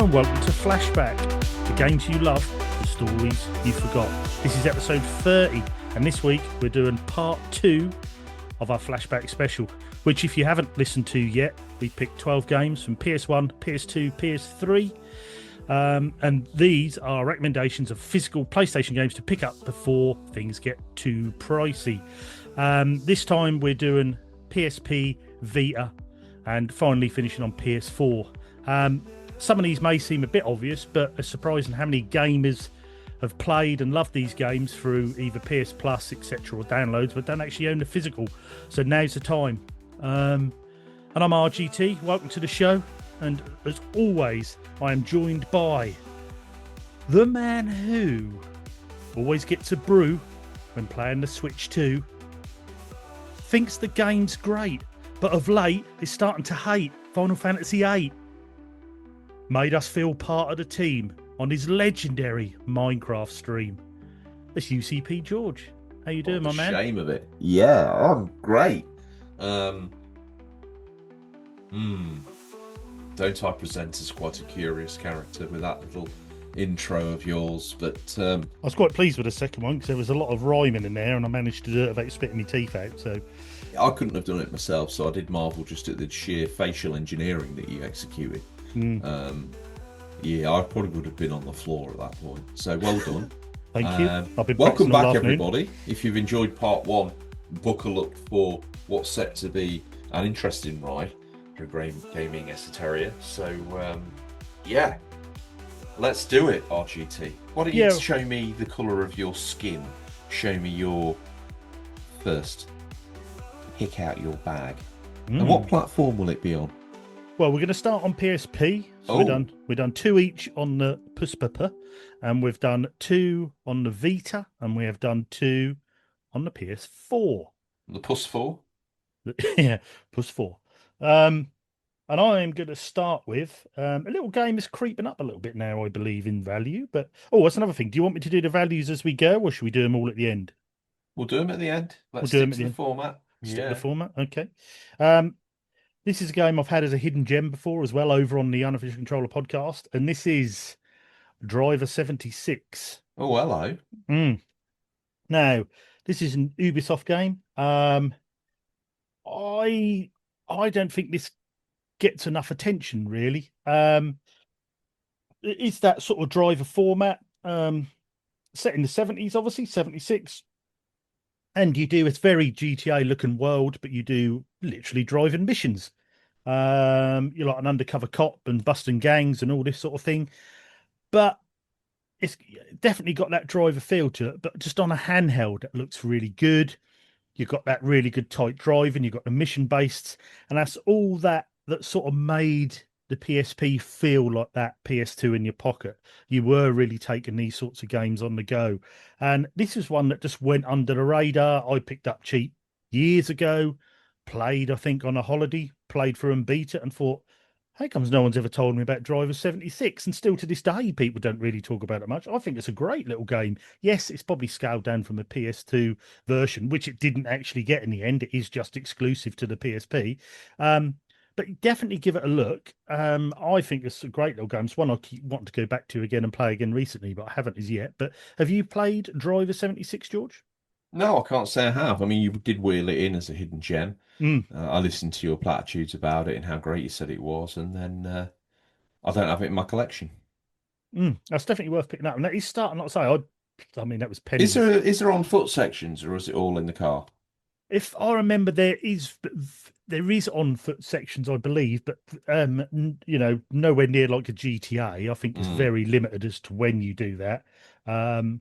Hello and welcome to Flashback, the games you love, the stories you forgot. This is episode 30, and this week we're doing part 2 of our Flashback special, which if you haven't listened to yet, we picked 12 games from PS1, PS2, PS3, and these are recommendations of physical PlayStation games to pick up before things get too pricey. This time we're doing PSP, Vita, and finally finishing on PS4. Some of these may seem a bit obvious, but it's surprising how many gamers have played and loved these games through either PS Plus, etc., or downloads, but don't actually own the physical. So now's the time. And I'm RGT. Welcome to the show. And as always, I am joined by the man who always gets a brew when playing the Switch 2, thinks the game's great, but of late is starting to hate Final Fantasy VIII. Made us feel part of the team on his legendary Minecraft stream. It's UCP George. How you doing, my man? Shame of it. Yeah, I'm great. Don't I present as quite a curious character with that little intro of yours? But I was quite pleased with the second one because there was a lot of rhyming in there, and I managed to do it without spitting my teeth out. So I couldn't have done it myself, so I did marvel just at the sheer facial engineering that you executed. Yeah, I probably would have been on the floor at that point. So well done. Thank you. I've been welcome back, all everybody. If you've enjoyed part 1, buckle up for what's set to be an interesting ride through gaming esoteria. So yeah, let's do it, RGT. Why don't you show me the colour of your skin? Show me your first. Pick out your bag. And what platform will it be on? Well, we're going to start on PSP. So we've done 2 each on the PSP, and we've done 2 on the Vita, and we have done 2 on the PS4. The PS4? Yeah, PS4. And I am going to start with a little game is creeping up a little bit now, I believe, in value. But that's another thing. Do you want me to do the values as we go, or should we do them all at the end? We'll do them at the end. Let's stick to the format. Stick to the format, okay. This is a game I've had as a hidden gem before as well over on the Unofficial Controller podcast, and this is Driver 76. Oh, hello. Now, this is an Ubisoft game. I don't think this gets enough attention, really. It's that sort of driver format, set in the 70s, obviously, 76. And it's very GTA looking world, but you do literally driving missions. You're like an undercover cop and busting gangs and all this sort of thing. But it's definitely got that driver feel to it, but just on a handheld, it looks really good. You've got that really good tight driving, you've got the mission based, and that's all that sort of made the PSP feel like that PS2 in your pocket. You were really taking these sorts of games on the go. And this is one that just went under the radar. I picked up cheap years ago, played, I think, on a holiday, played for and beat it, and thought, how comes no one's ever told me about Driver 76? And still to this day, people don't really talk about it much. I think it's a great little game. Yes, it's probably scaled down from a PS2 version, which it didn't actually get in the end. It is just exclusive to the PSP. But definitely give it a look. I think it's a great little game. It's one I keep wanting to go back to again and play again recently, but I haven't as yet. But have you played Driver 76, George? No, I can't say I have. I mean, you did wheel it in as a hidden gem. I listened to your platitudes about it and how great you said it was, and then I don't have it in my collection. That's definitely worth picking up. And that is starting, not to say, I mean, that was pennies. Is there on foot sections, or is it all in the car? If I remember, there is on foot sections, I believe, but nowhere near like a GTA. I think it's very limited as to when you do that. I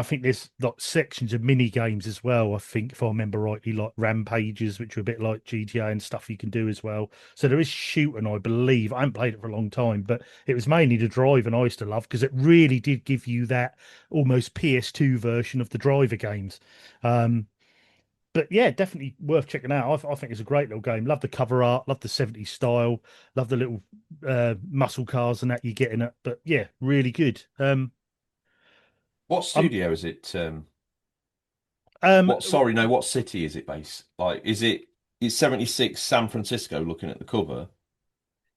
think there's like sections of mini games as well. I think, if I remember rightly, like rampages, which are a bit like GTA and stuff you can do as well. So there is shooting, I believe. I haven't played it for a long time, but it was mainly the driving I used to love because it really did give you that almost PS2 version of the driver games. But yeah, definitely worth checking out. I think it's a great little game. Love the cover art, love the 70s style, love the little muscle cars and that you get in it. But yeah, really good. What studio is it? What city is it based? Like, is it 76 San Francisco looking at the cover?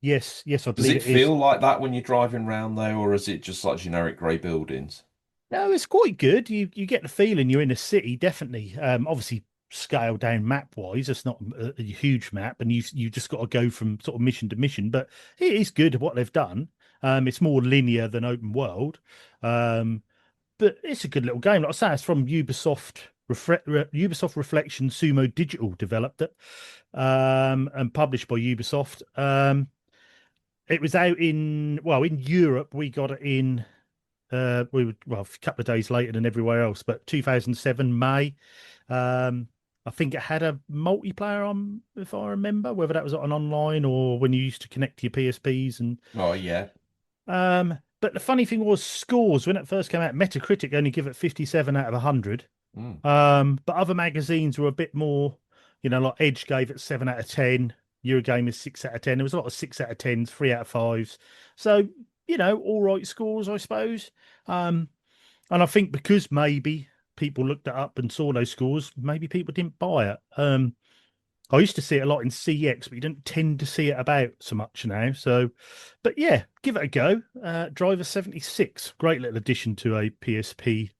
Yes, I Does believe it it is. feel like that when you're driving around though, or is it just like generic grey buildings? No, it's quite good. You get the feeling you're in a city, definitely. Obviously scaled down map wise. It's not a huge map, and you just got to go from sort of mission to mission. But it is good what they've done. It's more linear than open world, um, but it's a good little game. Like I say, it's from Ubisoft Reflection Sumo Digital developed it, and published by Ubisoft. It was out in Europe. We got it in we were well a couple of days later than everywhere else, but 2007 May. Um, I think it had a multiplayer on, if I remember, whether that was on online or when you used to connect to your PSPs. And Oh yeah. but the funny thing was scores when it first came out. Metacritic only give it 57 out of 100. Mm. But other magazines were a bit more, like Edge gave it 7 out of 10. Eurogamer 6 out of 10. There was a lot of 6 out of 10s, 3 out of 5s. So, all right scores, I suppose. Um, and I think because maybe people looked it up and saw those scores, maybe people didn't buy it. I used to see it a lot in CX, but you don't tend to see it about so much now. So, but yeah, give it a go. Driver 76, great little addition to a PSP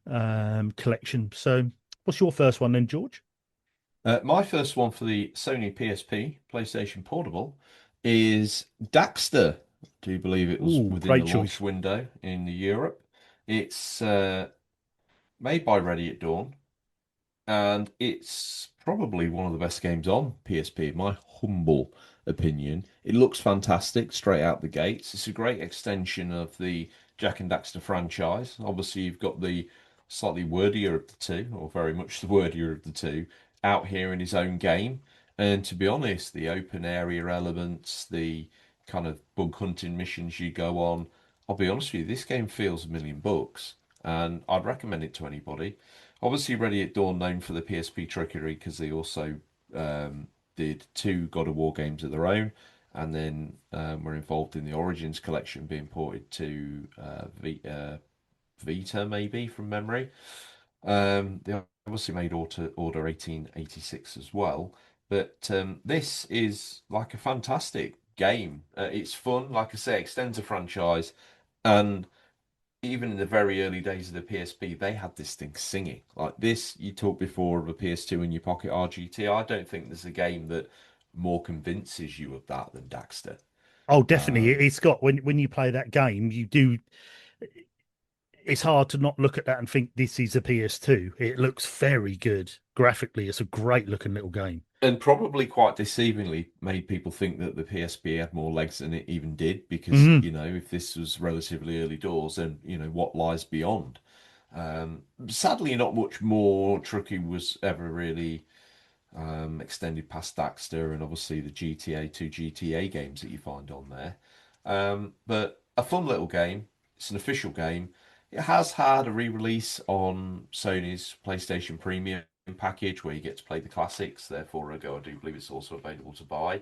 collection. So, what's your first one then, George? My first one for the Sony PSP, PlayStation Portable, is Daxter. Do you believe it was Ooh, within the great launch choice. window in Europe? It's made by Ready at Dawn, and it's probably one of the best games on PSP, in my humble opinion. It looks fantastic straight out the gates. It's a great extension of the Jack and Daxter franchise. Obviously, you've got the slightly wordier of the two, or very much the wordier of the two, out here in his own game. And to be honest, the open area elements, the kind of bug hunting missions you go on, I'll be honest with you, this game feels a million bucks, and I'd recommend it to anybody. Obviously, Ready at Dawn known for the PSP trickery because they also did two God of War games of their own, and then were involved in the Origins collection being ported to Vita, maybe from memory. They obviously made Order 1886 as well, but this is like a fantastic game. It's fun, like I say, extends the franchise, and even in the very early days of the PSP, they had this thing singing. Like this, you talked before of a PS2 in your pocket RGT. I don't think there's a game that more convinces you of that than Daxter. Oh, definitely. Um, It's got when you play that game, you do. It's hard to not look at that and think this is a PS2. It looks very good graphically. It's a great looking little game. and probably quite deceivingly made people think that the PSP had more legs than it even did, because, Mhm. if this was relatively early doors, then, what lies beyond. Sadly, not much more Tricky was ever really extended past Daxter and obviously the GTA 2 GTA games that you find on there. But a fun little game. It's an official game. It has had a re-release on Sony's PlayStation Premium package where you get to play the classics. Therefore, I do believe it's also available to buy.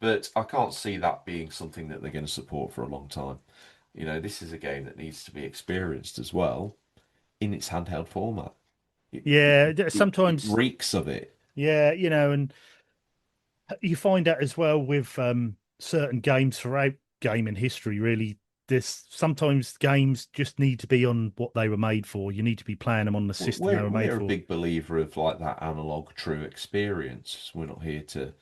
But I can't see that being something that they're going to support for a long time. This is a game that needs to be experienced as well in its handheld format. It, it, Yeah, it sometimes, reeks of it. yeah, and you find out as well with certain games throughout gaming history, really, this sometimes games just need to be on what they were made for. You need to be playing them on the system they We're were made we're a for. big believer of like that analog true experience. We're not here to,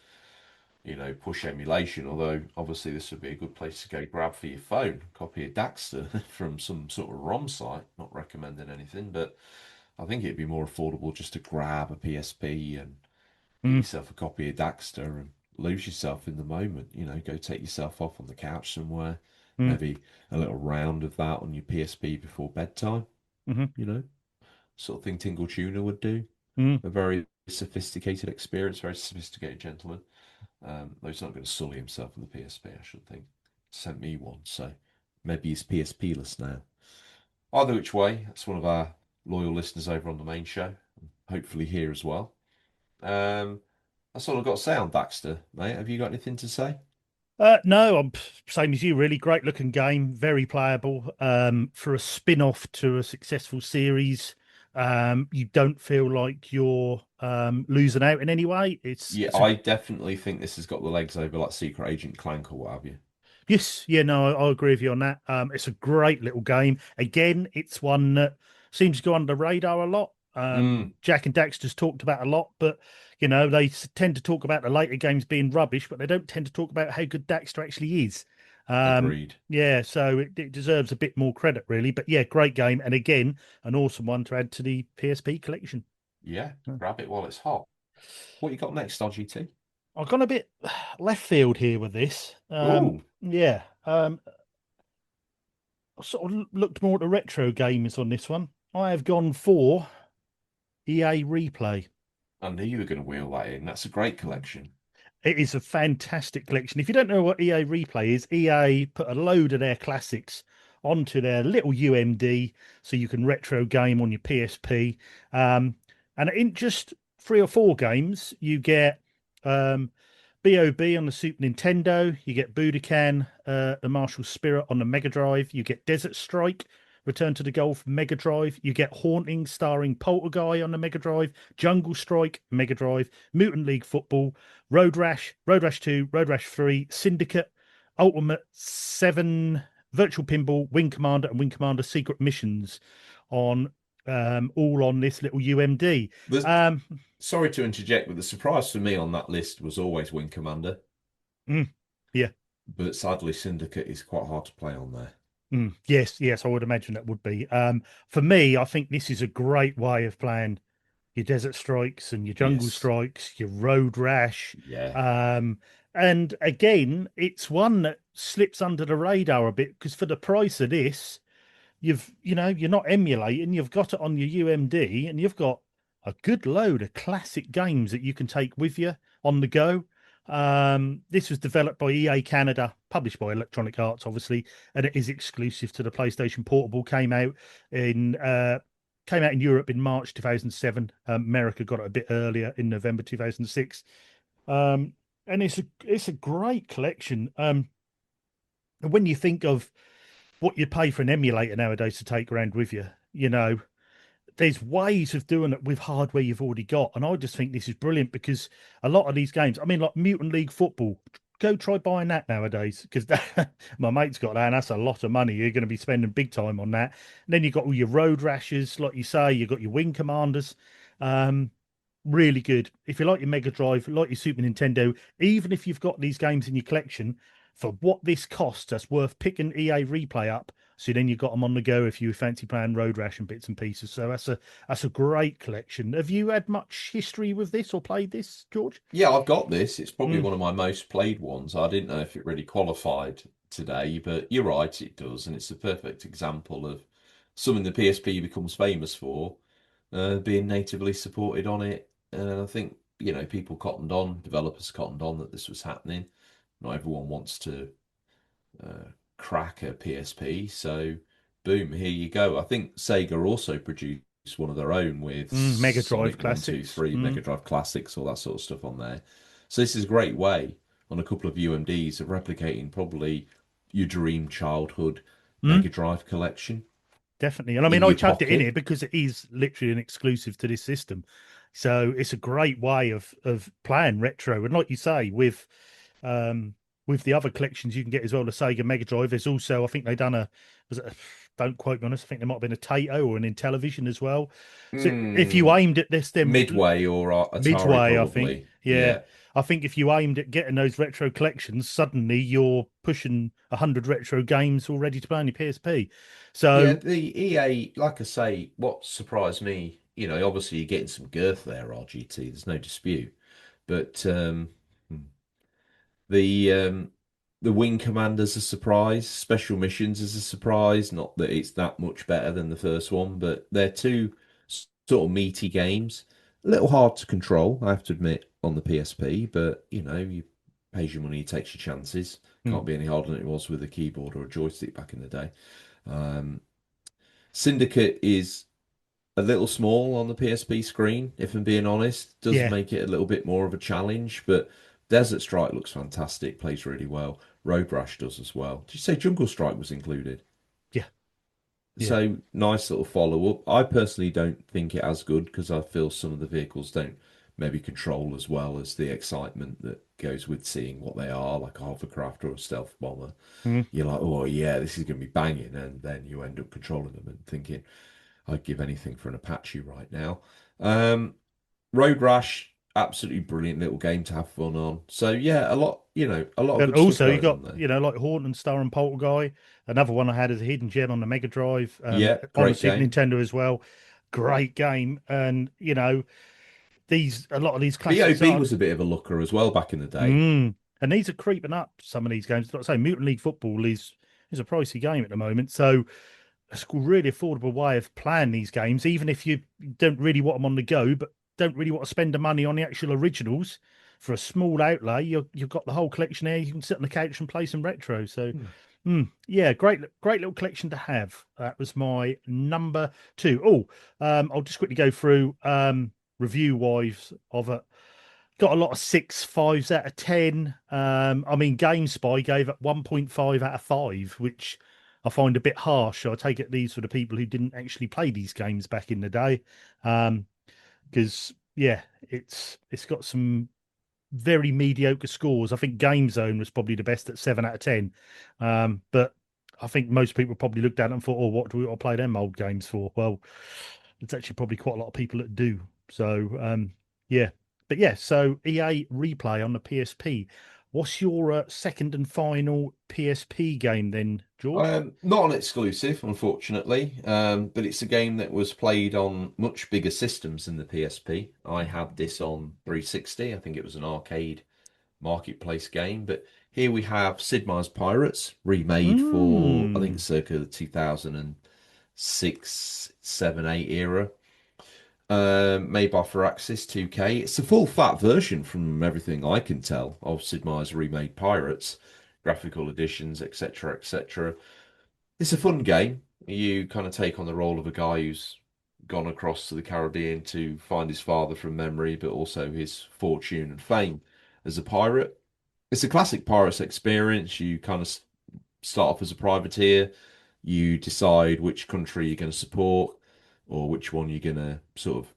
push emulation, although obviously this would be a good place to go grab for your phone, copy of Daxter from some sort of ROM site. Not recommending anything, but I think it'd be more affordable just to grab a PSP and get Mm, yourself a copy of Daxter and lose yourself in the moment. Go take yourself off on the couch somewhere, mm, maybe a little round of that on your PSP before bedtime, mm, you know, sort of thing Tingle Tuner would do. mm, A very sophisticated experience, very sophisticated gentleman. Though he's not going to sully himself with the PSP, I should think. Sent me one, so maybe he's PSP-less now. Either which way, that's one of our loyal listeners over on the main show, hopefully here as well. That's all I've got to say on Daxter, mate. Have you got anything to say? No, I'm same as you. Really great looking game, very playable. For a spin-off to a successful series, You don't feel like you're losing out in any way. Yeah, It's a I definitely think this has got the legs over like Secret Agent Clank or what have you. Yes, yeah, no, I agree with you on that. It's a great little game. Again, it's one that seems to go under the radar a lot. Mm, Jack and Daxter's talked about a lot, but they tend to talk about the later games being rubbish, but they don't tend to talk about how good Daxter actually is. agreed. Yeah, so it deserves a bit more credit, really. But yeah, great game, and again, an awesome one to add to the PSP collection. Yeah, Yeah. grab it while it's hot. What you got next, RGT? I've gone a bit left field here with this. Oh, Yeah, I sort of looked more at the retro games on this one. I have gone for EA Replay. I knew you were going to wheel that in. That's a great collection. It is a fantastic collection. If you don't know what EA Replay is, EA put a load of their classics onto their little UMD so you can retro game on your PSP. And in just 3 or 4 games, you get BOB on the Super Nintendo, you get Budokan, the Martial Spirit on the Mega Drive, you get Desert Strike, Return to the Gulf Mega Drive, you get Haunting starring Poltergeist on the Mega Drive, Jungle Strike Mega Drive, Mutant League Football, Road Rash, Road Rash 2, Road Rash 3, Syndicate, Ultimate 7, Virtual Pinball, Wing Commander, and Wing Commander Secret Missions on all on this little UMD. There's, sorry to interject, but the surprise for me on that list was always Wing Commander. Yeah. But sadly, Syndicate is quite hard to play on there. Yes, I would imagine that would be. For me, I think this is a great way of playing your Desert Strikes and your Jungle Yes. Strikes, your Road Rash. Yeah. And again, it's one that slips under the radar a bit because for the price of this, you're not emulating, you've got it on your UMD and you've got a good load of classic games that you can take with you on the go. This was developed by EA Canada, published by Electronic Arts, obviously, and it is exclusive to the PlayStation Portable. Came out in Europe in March 2007. America got it a bit earlier in November 2006. And it's a great collection. When you think of what you pay for an emulator nowadays to take around with you, there's ways of doing it with hardware you've already got. And I just think this is brilliant because a lot of these games, I mean, like Mutant League Football, go try buying that nowadays because my mate's got that and that's a lot of money. You're going to be spending big time on that. And then you've got all your Road Rashers, like you say, you've got your Wing Commanders. Really good. If you like your Mega Drive, like your Super Nintendo, even if you've got these games in your collection, for what this costs, that's worth picking EA Replay up. So then you've got them on the go if you fancy playing Road Rash and bits and pieces. So that's a great collection. Have you had much history with this or played this, George? Yeah, I've got this. It's probably Mm, one of my most played ones. I didn't know if it really qualified today, but you're right, it does. And it's a perfect example of something the PSP becomes famous for, being natively supported on it. And I think, people cottoned on, developers cottoned on that this was happening. Not everyone wants to uh, crack a PSP. So, boom, here you go. I think Sega also produced one of their own with Mega Drive Sonic One, Two, classics. Three, Mega Drive Classics, all that sort of stuff on there. So, this is a great way on a couple of UMDs of replicating probably your dream childhood Mega Mm, Drive collection definitely. And I mean, in I your chucked it in pocket. here because it is literally an exclusive to this system. So it's a great way of playing retro. And like you say, with the other collections you can get as well, the Sega Mega Drive. There's also, I think they done was it don't quote me on this, I think there might have been a Taito or an Intellivision as well. So if you Mm, aimed at this, then Midway or Atari, Midway, I think, probably. yeah. Yeah. I think if you aimed at getting those retro collections, suddenly you're pushing 100 retro games all ready to play on your PSP. Yeah, So, the EA, like I say, what surprised me, obviously you're getting some girth there, RGT, there's no dispute. But the um, the Wing Commander's a surprise, Special Missions is a surprise. Not that it's that much better than the first one, but they're two sort of meaty games. A little hard to control, I have to admit, on the PSP, but you pays your money, you takes your chances. hmm, Can't be any harder than it was with a keyboard or a joystick back in the day. Um, Syndicate is a little small on the PSP screen, if I'm being honest. Does yeah, make it a little bit more of a challenge, but Desert Strike looks fantastic, plays really well. Road Rash does as well. Did you say Jungle Strike was included? yeah. Yeah. So nice little follow up. I personally don't think it as good because I feel some of the vehicles don't maybe control as well as the excitement that goes with seeing what they are, like a hovercraft or a stealth bomber. Mm. You're like, oh yeah, this is going to be banging, and then you end up controlling them and thinking, I'd give anything for an Apache right now. Um, Road Rash, absolutely brilliant little game to have fun on. So yeah, a lot of And good stuff also you going got, on there. like Horton and Star and Poltergeist. Another one I had as a hidden gem on the Mega Drive, Yeah, on the great Super game. Nintendo as well. Great game. And, a lot of these classics BOB are. was a bit of a looker as well back in the day. Mm. And these are creeping up, some of these games. Like I say, Mutant League Football is a pricey game at the moment. So it's a really affordable way of playing these games, even if you don't really want them on the go, but don't really want to spend the money on the actual originals. For a small outlay, you've got the whole collection there. You can sit on the couch and play some retro. So, Hmm. yeah, great little collection to have. That was my number two. Oh, I'll just quickly go through review wise of it. Got a lot of 6.5s out of 10. I mean, GameSpy gave it 1.5 out of 5, which I find a bit harsh. I take it these were the people who didn't actually play these games back in the day. Because yeah, it's got some very mediocre scores. I think Game Zone was probably the best at 7 out of 10. But I think most people probably looked at it and thought, oh, what do we want to play them old games for? Well, it's actually probably quite a lot of people that do. So, yeah. But yeah, so EA Replay on the PSP. What's your second and final PSP game then, George? Not an exclusive, unfortunately, but it's a game that was played on much bigger systems than the PSP. I had this on 360. I think it was an arcade marketplace game, but here we have Sid Meier's Pirates, remade for I think Mm. circa the 2006, 7, 8 era. Made by Firaxis 2K. It's a full fat version from everything I can tell of Sid Meier's remade Pirates, graphical additions, etc., etc. It's a fun game. You kind of take on the role of a guy who's gone across to the Caribbean to find his father from memory, but also his fortune and fame as a pirate. It's a classic pirates experience. You kind of start off as a privateer. You decide which country you're going to support or which one you're going to sort of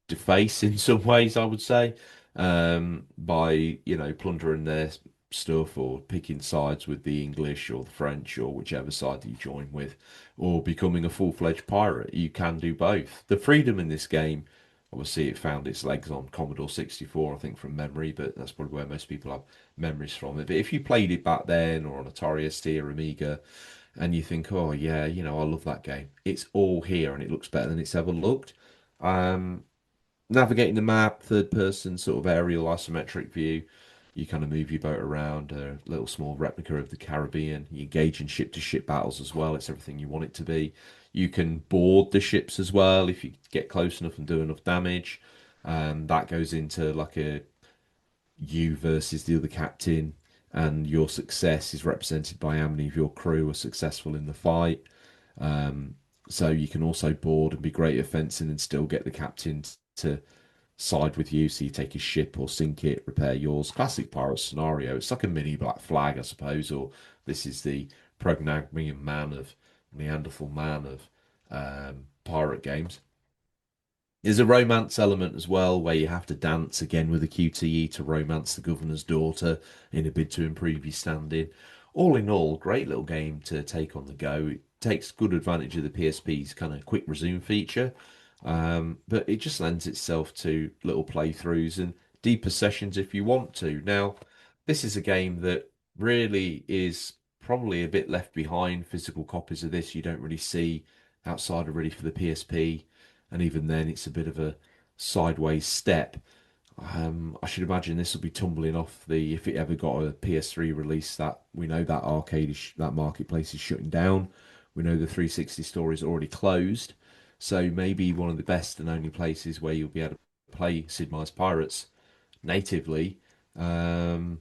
deface in some ways, I would say, by, plundering their stuff or picking sides with the English or the French or whichever side that you join with, or becoming a full-fledged pirate. You can do both. The freedom in this game, obviously, it found its legs on Commodore 64, I think, from memory, but that's probably where most people have memories from it. But if you played it back then or on Atari ST or Amiga, and you think, oh yeah, I love that game. It's all here and it looks better than it's ever looked. Um, Navigating the map, third person sort of aerial isometric view. You kind of move your boat around, a little small replica of the Caribbean. You engage in ship to ship battles as well. It's everything you want it to be. You can board the ships as well if you get close enough and do enough damage. That goes into like a you versus the other captain, and your success is represented by how many of your crew are successful in the fight. Um, so you can also board and be great at fencing and still get the captain to side with you. So you take his ship or sink it, repair yours. Classic pirate scenario. It's like a mini Black Flag, I suppose, or this is the Prognagmian man of Neanderthal man of pirate games. There's a romance element as well, where you have to dance again with a QTE to romance the governor's daughter in a bid to improve your standing. All in all, great little game to take on the go. It takes good advantage of the PSP's kind of quick resume feature, but it just lends itself to little playthroughs and deeper sessions if you want to. Now, this is a game that really is probably a bit left behind. Physical copies of this you don't really see outside of really for the PSP, and even then it's a bit of a sideways step. I should imagine this will be tumbling off the if it ever got a PS3 release. That we know that that marketplace is shutting down. We know the 360 store is already closed, so maybe one of the best and only places where you'll be able to play Sid Meier's Pirates natively, um,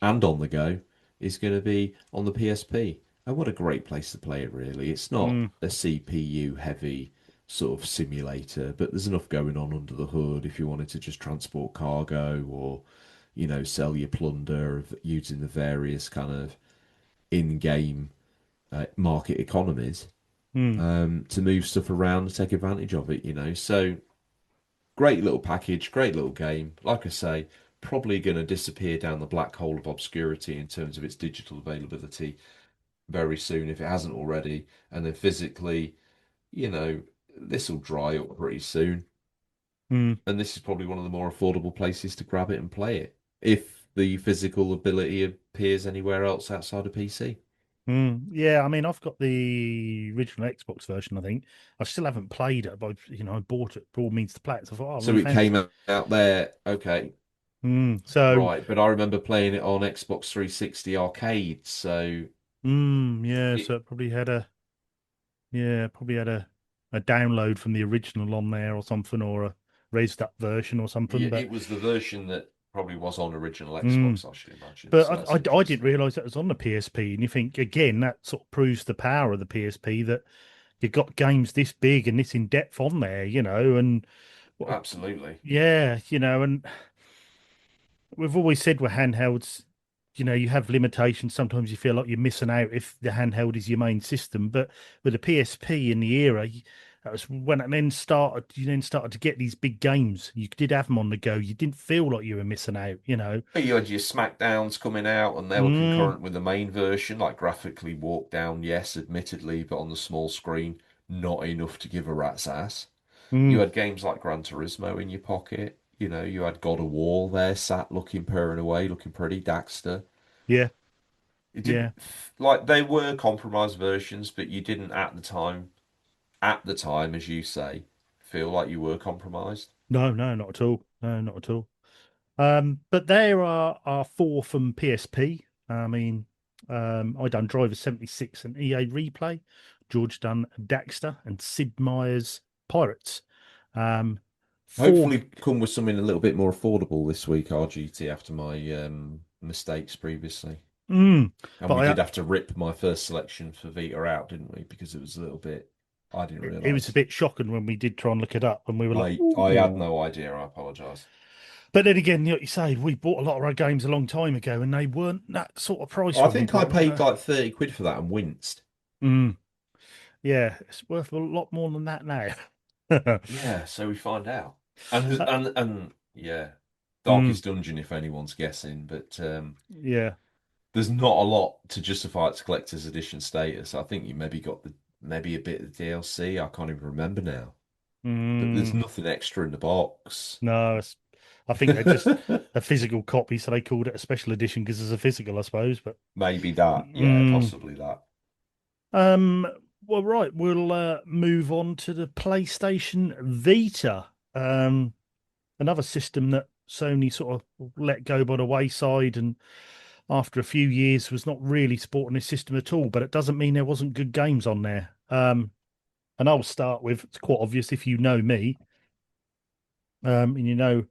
and on the go is going to be on the PSP. And what a great place to play it, really. It's not Mm. a CPU heavy sort of simulator, but there's enough going on under the hood if you wanted to just transport cargo or, sell your plunder using the various kind of in game market economies Mm, to move stuff around and take advantage of it. So great little package, great little game. Like I say, probably going to disappear down the black hole of obscurity in terms of its digital availability very soon if it hasn't already. And then physically, you know, this will dry up pretty soon. mm. And this is probably one of the more affordable places to grab it and play it if the physical ability appears anywhere else outside of PC. Yeah, I mean, I've got the original Xbox version, I think. I still haven't played it, but I bought it for all means to play it. So I thought, oh, I So really it fancy. came out there, okay, So, right. But I remember playing it on Xbox 360 arcade, so yeah, it, so it probably had a download from the original on there or something, or a raised up version or something. yeah, But it was the version that probably was on original mm, Xbox, I should imagine. but So that's I didn't interesting. realize that was on the PSP. And you think again, that sort of proves the power of the PSP that you've got games this big and this in depth on there, and what Absolutely. yeah, and we've always said with handhelds, you have limitations. Sometimes you feel like you're missing out if the handheld is your main system. But with the PSP in the era, that was when it then started. You then started to get these big games. You did have them on the go. You didn't feel like you were missing out. You had your Smackdowns coming out, and they were Mm, concurrent with the main version, like graphically walked down, yes, admittedly, but on the small screen, not enough to give a rat's ass. You mm, had games like Gran Turismo in your pocket. You had God of War there, sat looking purring away, looking pretty, Daxter. yeah, It didn't yeah. like they were compromised versions, but you didn't at the time, as you say, feel like you were compromised. No, no, not at all. No, not at all. But there are four from PSP. I mean, I done Driver 76 and EA Replay. George done Daxter and Sid Meier's Pirates. Um, four. Hopefully, come with something a little bit more affordable this week, RGT, after my mistakes previously. Mm, And but we did have to rip my first selection for Vita out, didn't we? Because it was a little bit, I didn't it was a realise. bit shocking when we did try and look it up, and we were like, I had "Ooh." no idea. I apologise. But then again, you say, we bought a lot of our games a long time ago, and they weren't that sort of price I when we think I bought them. paid So, like 30 quid for that and winced. mm, yeah, it's worth a lot more than that now. Yeah, so we find out. And Uh, and yeah, mm, Darkest Dungeon, if anyone's guessing, but yeah. there's not a lot to justify its collector's edition status. I think you maybe got maybe a bit of the DLC. I can't even remember now. But there's Mm. nothing extra in the box. No, I think they're just a physical copy, so they called it a special edition because it's a physical, I suppose. But Maybe that. Yeah, mm, possibly that. um, well, right, we'll move on to the PlayStation Vita. Another system that Sony sort of let go by the wayside, and after a few years was not really sporting this system at all. But it doesn't mean there wasn't good games on there. And I'll start with, it's quite obvious if you know me, and you know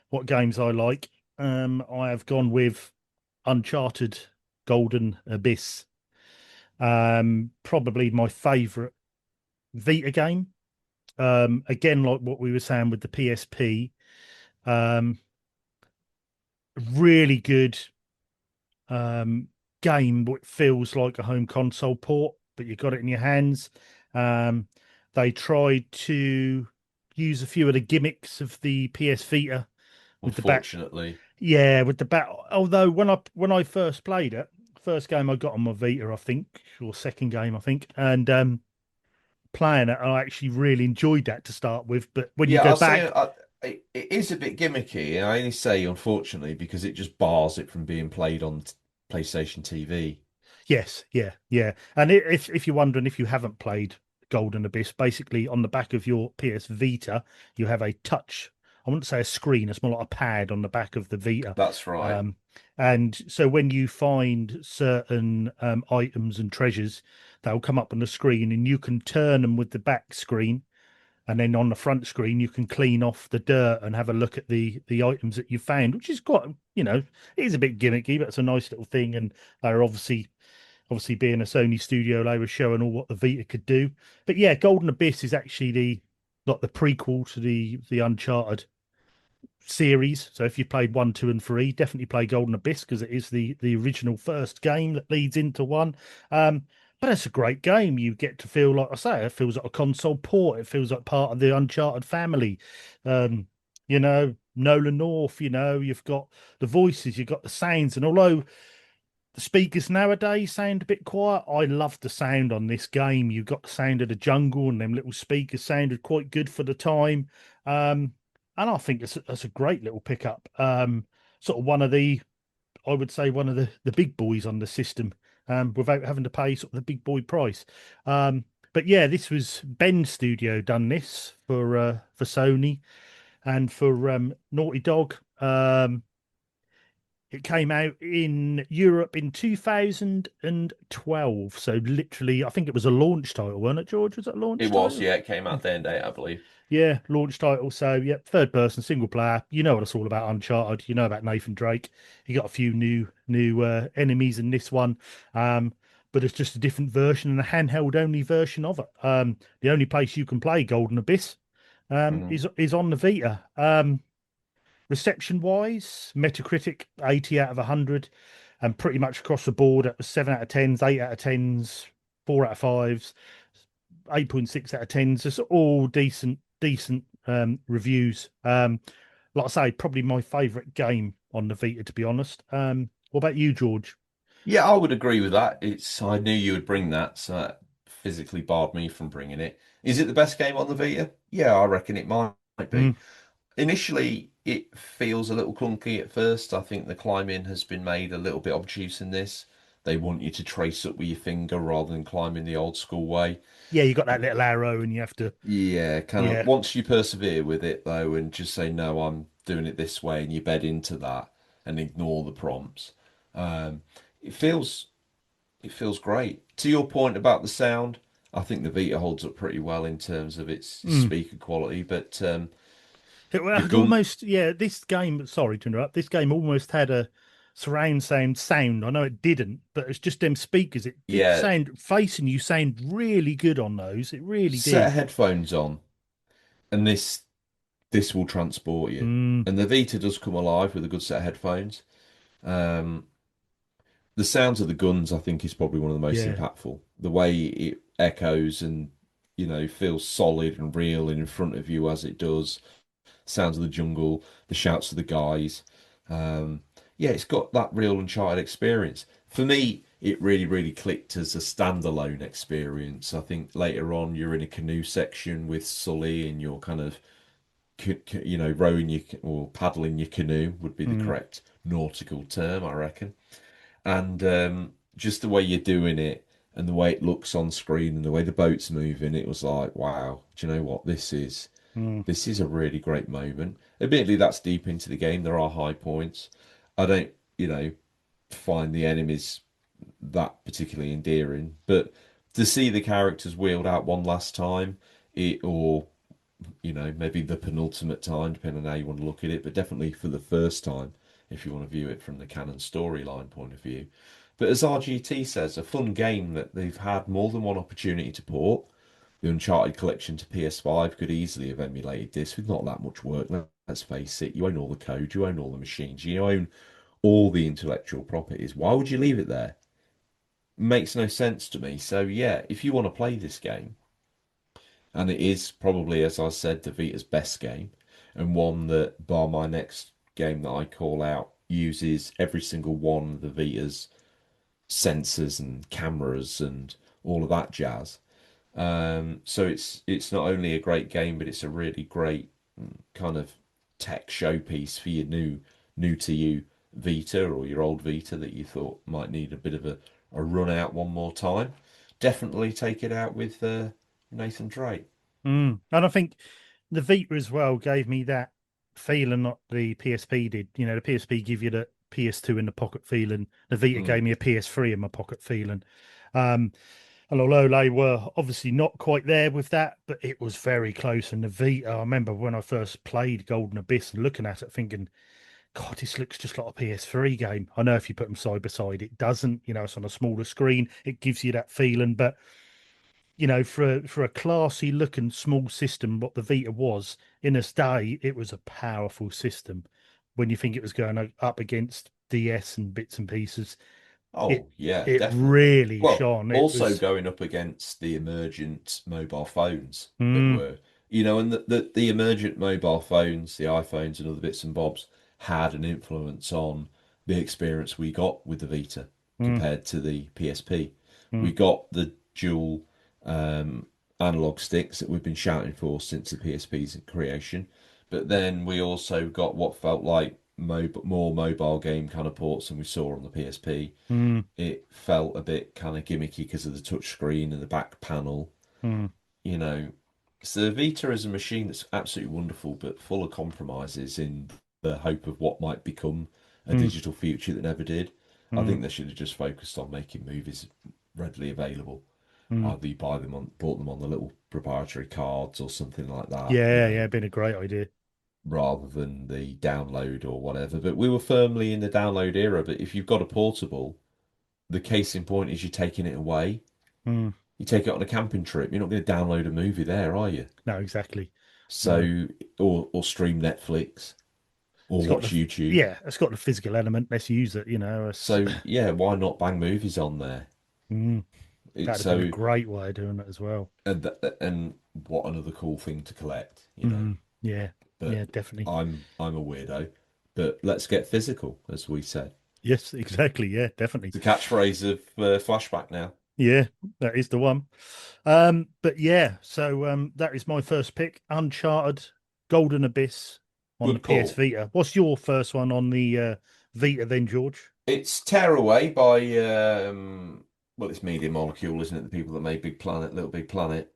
what games I like. I have gone with Uncharted Golden Abyss. Probably my favorite Vita game. Again, like what we were saying with the PSP, um, really good um, game, but feels like a home console port, but you got it in your hands. Um, they tried to use a few of the gimmicks of the PS Vita with the back. Unfortunately. Yeah, with the back. Although when I first played it, first game I got on my Vita, I think, or second game, I think, and playing it, I actually really enjoyed that to start with. But when you Yeah, go I'll say back, it is a bit gimmicky, and I only say unfortunately because it just bars it from being played on PlayStation TV. yes, yeah, yeah. And if you're wondering if you haven't played Golden Abyss, basically on the back of your PS Vita, you have a touch. I wouldn't say a screen; it's more like a pad on the back of the Vita. That's right. Um, and so when you find certain items and treasures, they'll come up on the screen, and you can turn them with the back screen, and then on the front screen you can clean off the dirt and have a look at the items that you found, which is quite, it is a bit gimmicky, but it's a nice little thing. And they're obviously being a Sony studio, they were showing all what the Vita could do. But yeah, Golden Abyss is actually the prequel to the Uncharted series. So if you played 1, 2, and 3, definitely play Golden Abyss because it is the original first game that leads into one. Um, But it's a great game. You get to feel like I say, it feels like a console port. It feels like part of the Uncharted family. Um, Nolan North. You've got the voices, you've got the sounds, and although the speakers nowadays sound a bit quiet, I love the sound on this game. You've got the sound of the jungle, and them little speakers sounded quite good for the time. Um, and I think it's a great little pickup. Sort of one of the I would say one of the big boys on the system, without having to pay sort of the big boy price. But yeah, this was Ben's studio done this for Sony and for Naughty Dog. It came out in Europe in 2012. So literally, I think it was a launch title, wasn't it, George? Was it a It launch was, title? yeah, it came out the end date, I believe. Yeah, launch title. So, yeah, third person, single player. You know what it's all about, Uncharted. You know about Nathan Drake. You got a few new enemies in this one, but it's just a different version and a handheld only version of it. The only place you can play Golden Abyss Mhm. is on the Vita. Reception wise, Metacritic 80 out of 100, and pretty much across the board it was 7 out of 10s, 8 out of 10s, 4 out of 5s, 8.6 out of 10s. It's all decent reviews. Like I say, probably my favourite game on the Vita, to be honest. What about you, George? Yeah, I would agree with that. I knew you would bring that, so that physically barred me from bringing it. Is it the best game on the Vita? Yeah, I reckon it might be. Mm, Initially, it feels a little clunky at first. I think the climbing has been made a little bit obtuse in this. They want you to trace up with your finger rather than climbing the old school way. yeah, you got that little arrow, and you have to. Yeah, kind of Yeah. once you persevere with it though, and just say, no, I'm doing it this way, and you bed into that and ignore the prompts, um, it feels it feels great. To your point about the sound, I think the Vita holds up pretty well in terms of its Mm. speaker quality, but It the had gun, almost, yeah, this game, sorry to interrupt, this game almost had a surround sound. I know it didn't, but it's just them speakers. It did yeah, sound, facing you sound really good on those. It really set did. headphones on, and this will transport you. Mm, And the Vita does come alive with a good set of headphones. Um, the sounds of the guns, I think, is probably one of the most yeah. impactful. The way it echoes and feels solid and real and in front of you as it does. Sounds of the jungle, the shouts of the guys. Um, yeah, it's got that real Uncharted experience. For me, it really, really clicked as a standalone experience. I think later on, you're in a canoe section with Sully, and you're kind of rowing your or paddling your canoe would be the Mm, correct nautical term, I reckon. And just the way you're doing it and the way it looks on screen and the way the boat's moving, it was like, wow, do you know what? mm, This is a really great moment. Admittedly, that's deep into the game. There are high points. I don't, find the enemies that particularly endearing, but to see the characters wheeled out one last time, or maybe the penultimate time, depending on how you want to look at it, but definitely for the first time, if you want to view it from the canon storyline point of view. But as RGT says, a fun game that they've had more than one opportunity to port. The Uncharted collection to PS5 could easily have emulated this with not that much work. Let's face it, you own all the code, you own all the machines, you own all the intellectual properties. Why would you leave it there? Makes no sense to me. So yeah, if you want to play this game, and it is probably, as I said, the Vita's best game, and one that, bar my next game that I call out, uses every single one of the Vita's sensors and cameras and all of that jazz. So it's not only a great game, but it's a really great kind of tech showpiece for your new to you Vita or your old Vita that you thought might need a bit of a run out one more time. Definitely take it out with Nathan Drake. mm. And I think the Vita as well gave me that feeling that the PSP did. The PSP give you the PS2 in the pocket feeling. The Vita Mm. gave me a PS3 in my pocket feeling. Um, And although they were obviously not quite there with that, but it was very close. And the Vita, I remember when I first played Golden Abyss and looking at it, thinking, God, this looks just like a PS3 game. I know if you put them side by side, it doesn't. It's on a smaller screen. It gives you that feeling. But, for a classy looking small system, what the Vita was in its day, it was a powerful system. When you think it was going up against DS and bits and pieces, Oh, It yeah, it definitely. really Well, shone. It also was going up against the emergent mobile phones that mm, were, and the emergent mobile phones, the iPhones and other bits and bobs had an influence on the experience we got with the Vita mm, compared to the PSP. We mm, got the dual um, analog sticks that we've been shouting for since the PSP's creation, but then we also got what felt like more mobile game kind of ports than we saw on the PSP. mm, It felt a bit kind of gimmicky because of the touch screen and the back panel, mm, you know. So the Vita is a machine that's absolutely wonderful, but full of compromises in the hope of what might become a mm, digital future that never did. I mm, think they should have just focused on making movies readily available. mm. Either you bought them on the little proprietary cards or something like that, Yeah, yeah, been a great idea. rather than the download or whatever. But we were firmly in the download era. But if you've got a portable, the case in point is you're taking it away. Mm. You take it on a camping trip. You're not going to download a movie there, are you? No, exactly. No, So, or stream Netflix or it's got watch the YouTube. yeah, it's got the physical element. Let's use it. It's, So, yeah, why not bang movies on there? mm, It's that'd have been a so, great way of doing it as well. and what another cool thing to collect. Mm, yeah, yeah, But definitely. I'm a weirdo. But let's get physical, as we said. Yes, exactly. Yeah, definitely. The catchphrase of Flashback now. Yeah, that is the one. But yeah, so that is my first pick, Uncharted Golden Abyss on the Good PS call. Vita. What's your first one on the Vita then, George? It's Tearaway by well, it's Media Molecule, isn't it? The people that made Big Planet, Little Big Planet.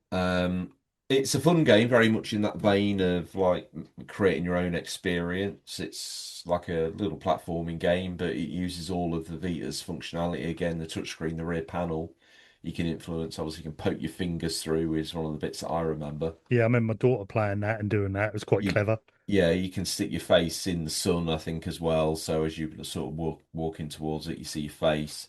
It's a fun game, very much in that vein of like creating your own experience. It's like a little platforming game, but it uses all of the Vita's functionality again, the touchscreen, the rear panel. You can influence, obviously, you can poke your fingers through is one of the bits that I remember. Yeah, I remember my daughter playing that and doing that. It was quite You, clever. yeah, you can stick your face in the sun, I think, as well. So as you sort of walking towards it, you see your face.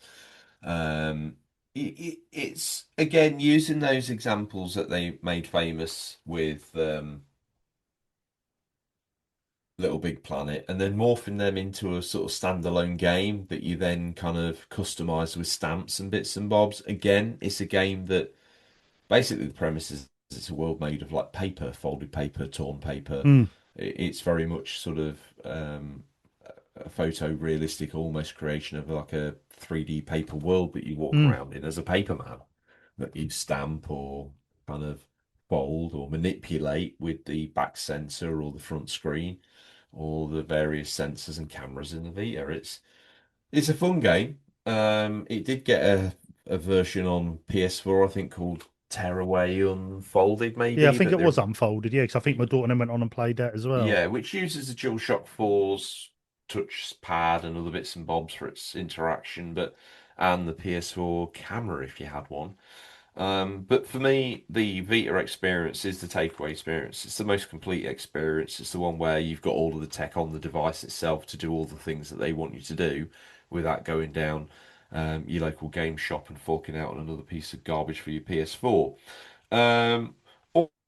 It's again using those examples that they made famous with Little Big Planet, and then morphing them into a sort of standalone game that you then kind of customize with stamps and bits and bobs. Again, it's a game that basically the premise is it's a world made of like paper, folded paper, torn paper. Mm, It's very much sort of a photorealistic almost creation of like a 3D paper world that you walk mm, around in as a paper man that you stamp or kind of fold or manipulate with the back sensor or the front screen or the various sensors and cameras in the Vita. It's a fun game. It did get a version on PS4, I think, called Tearaway Unfolded, yeah, I maybe. think But it was there, unfolded. Yeah, because I think my daughter then went on and played that as well. yeah, which uses the DualShock 4's touch pad and other bits and bobs for its interaction, but and the PS4 camera if you had one. But for me, the Vita experience is the takeaway experience. It's the most complete experience. It's the one where you've got all of the tech on the device itself to do all the things that they want you to do without going down your local game shop and forking out on another piece of garbage for your PS4.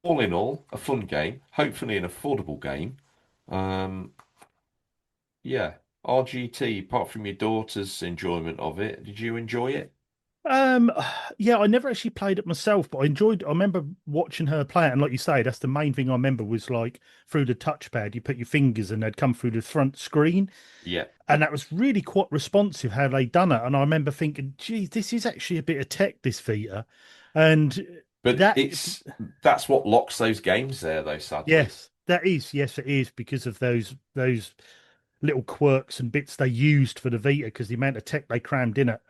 All in all, a fun game, hopefully an affordable game. Um, yeah, RGT, apart from your daughter's enjoyment of it, did you enjoy it? Um, yeah, I never actually played it myself, but I enjoyed. I remember watching her play it, and like you say, that's the main thing I remember was like through the touchpad, you put your fingers and they'd come through the front screen, Yeah. and that was really quite responsive how they done it. And I remember thinking, "Gee, this is actually a bit of tech, this Vita," and But that, that's what locks those games there, though, sadly. yes, that is, yes, it is because of those little quirks and bits they used for the Vita because the amount of tech they crammed in it.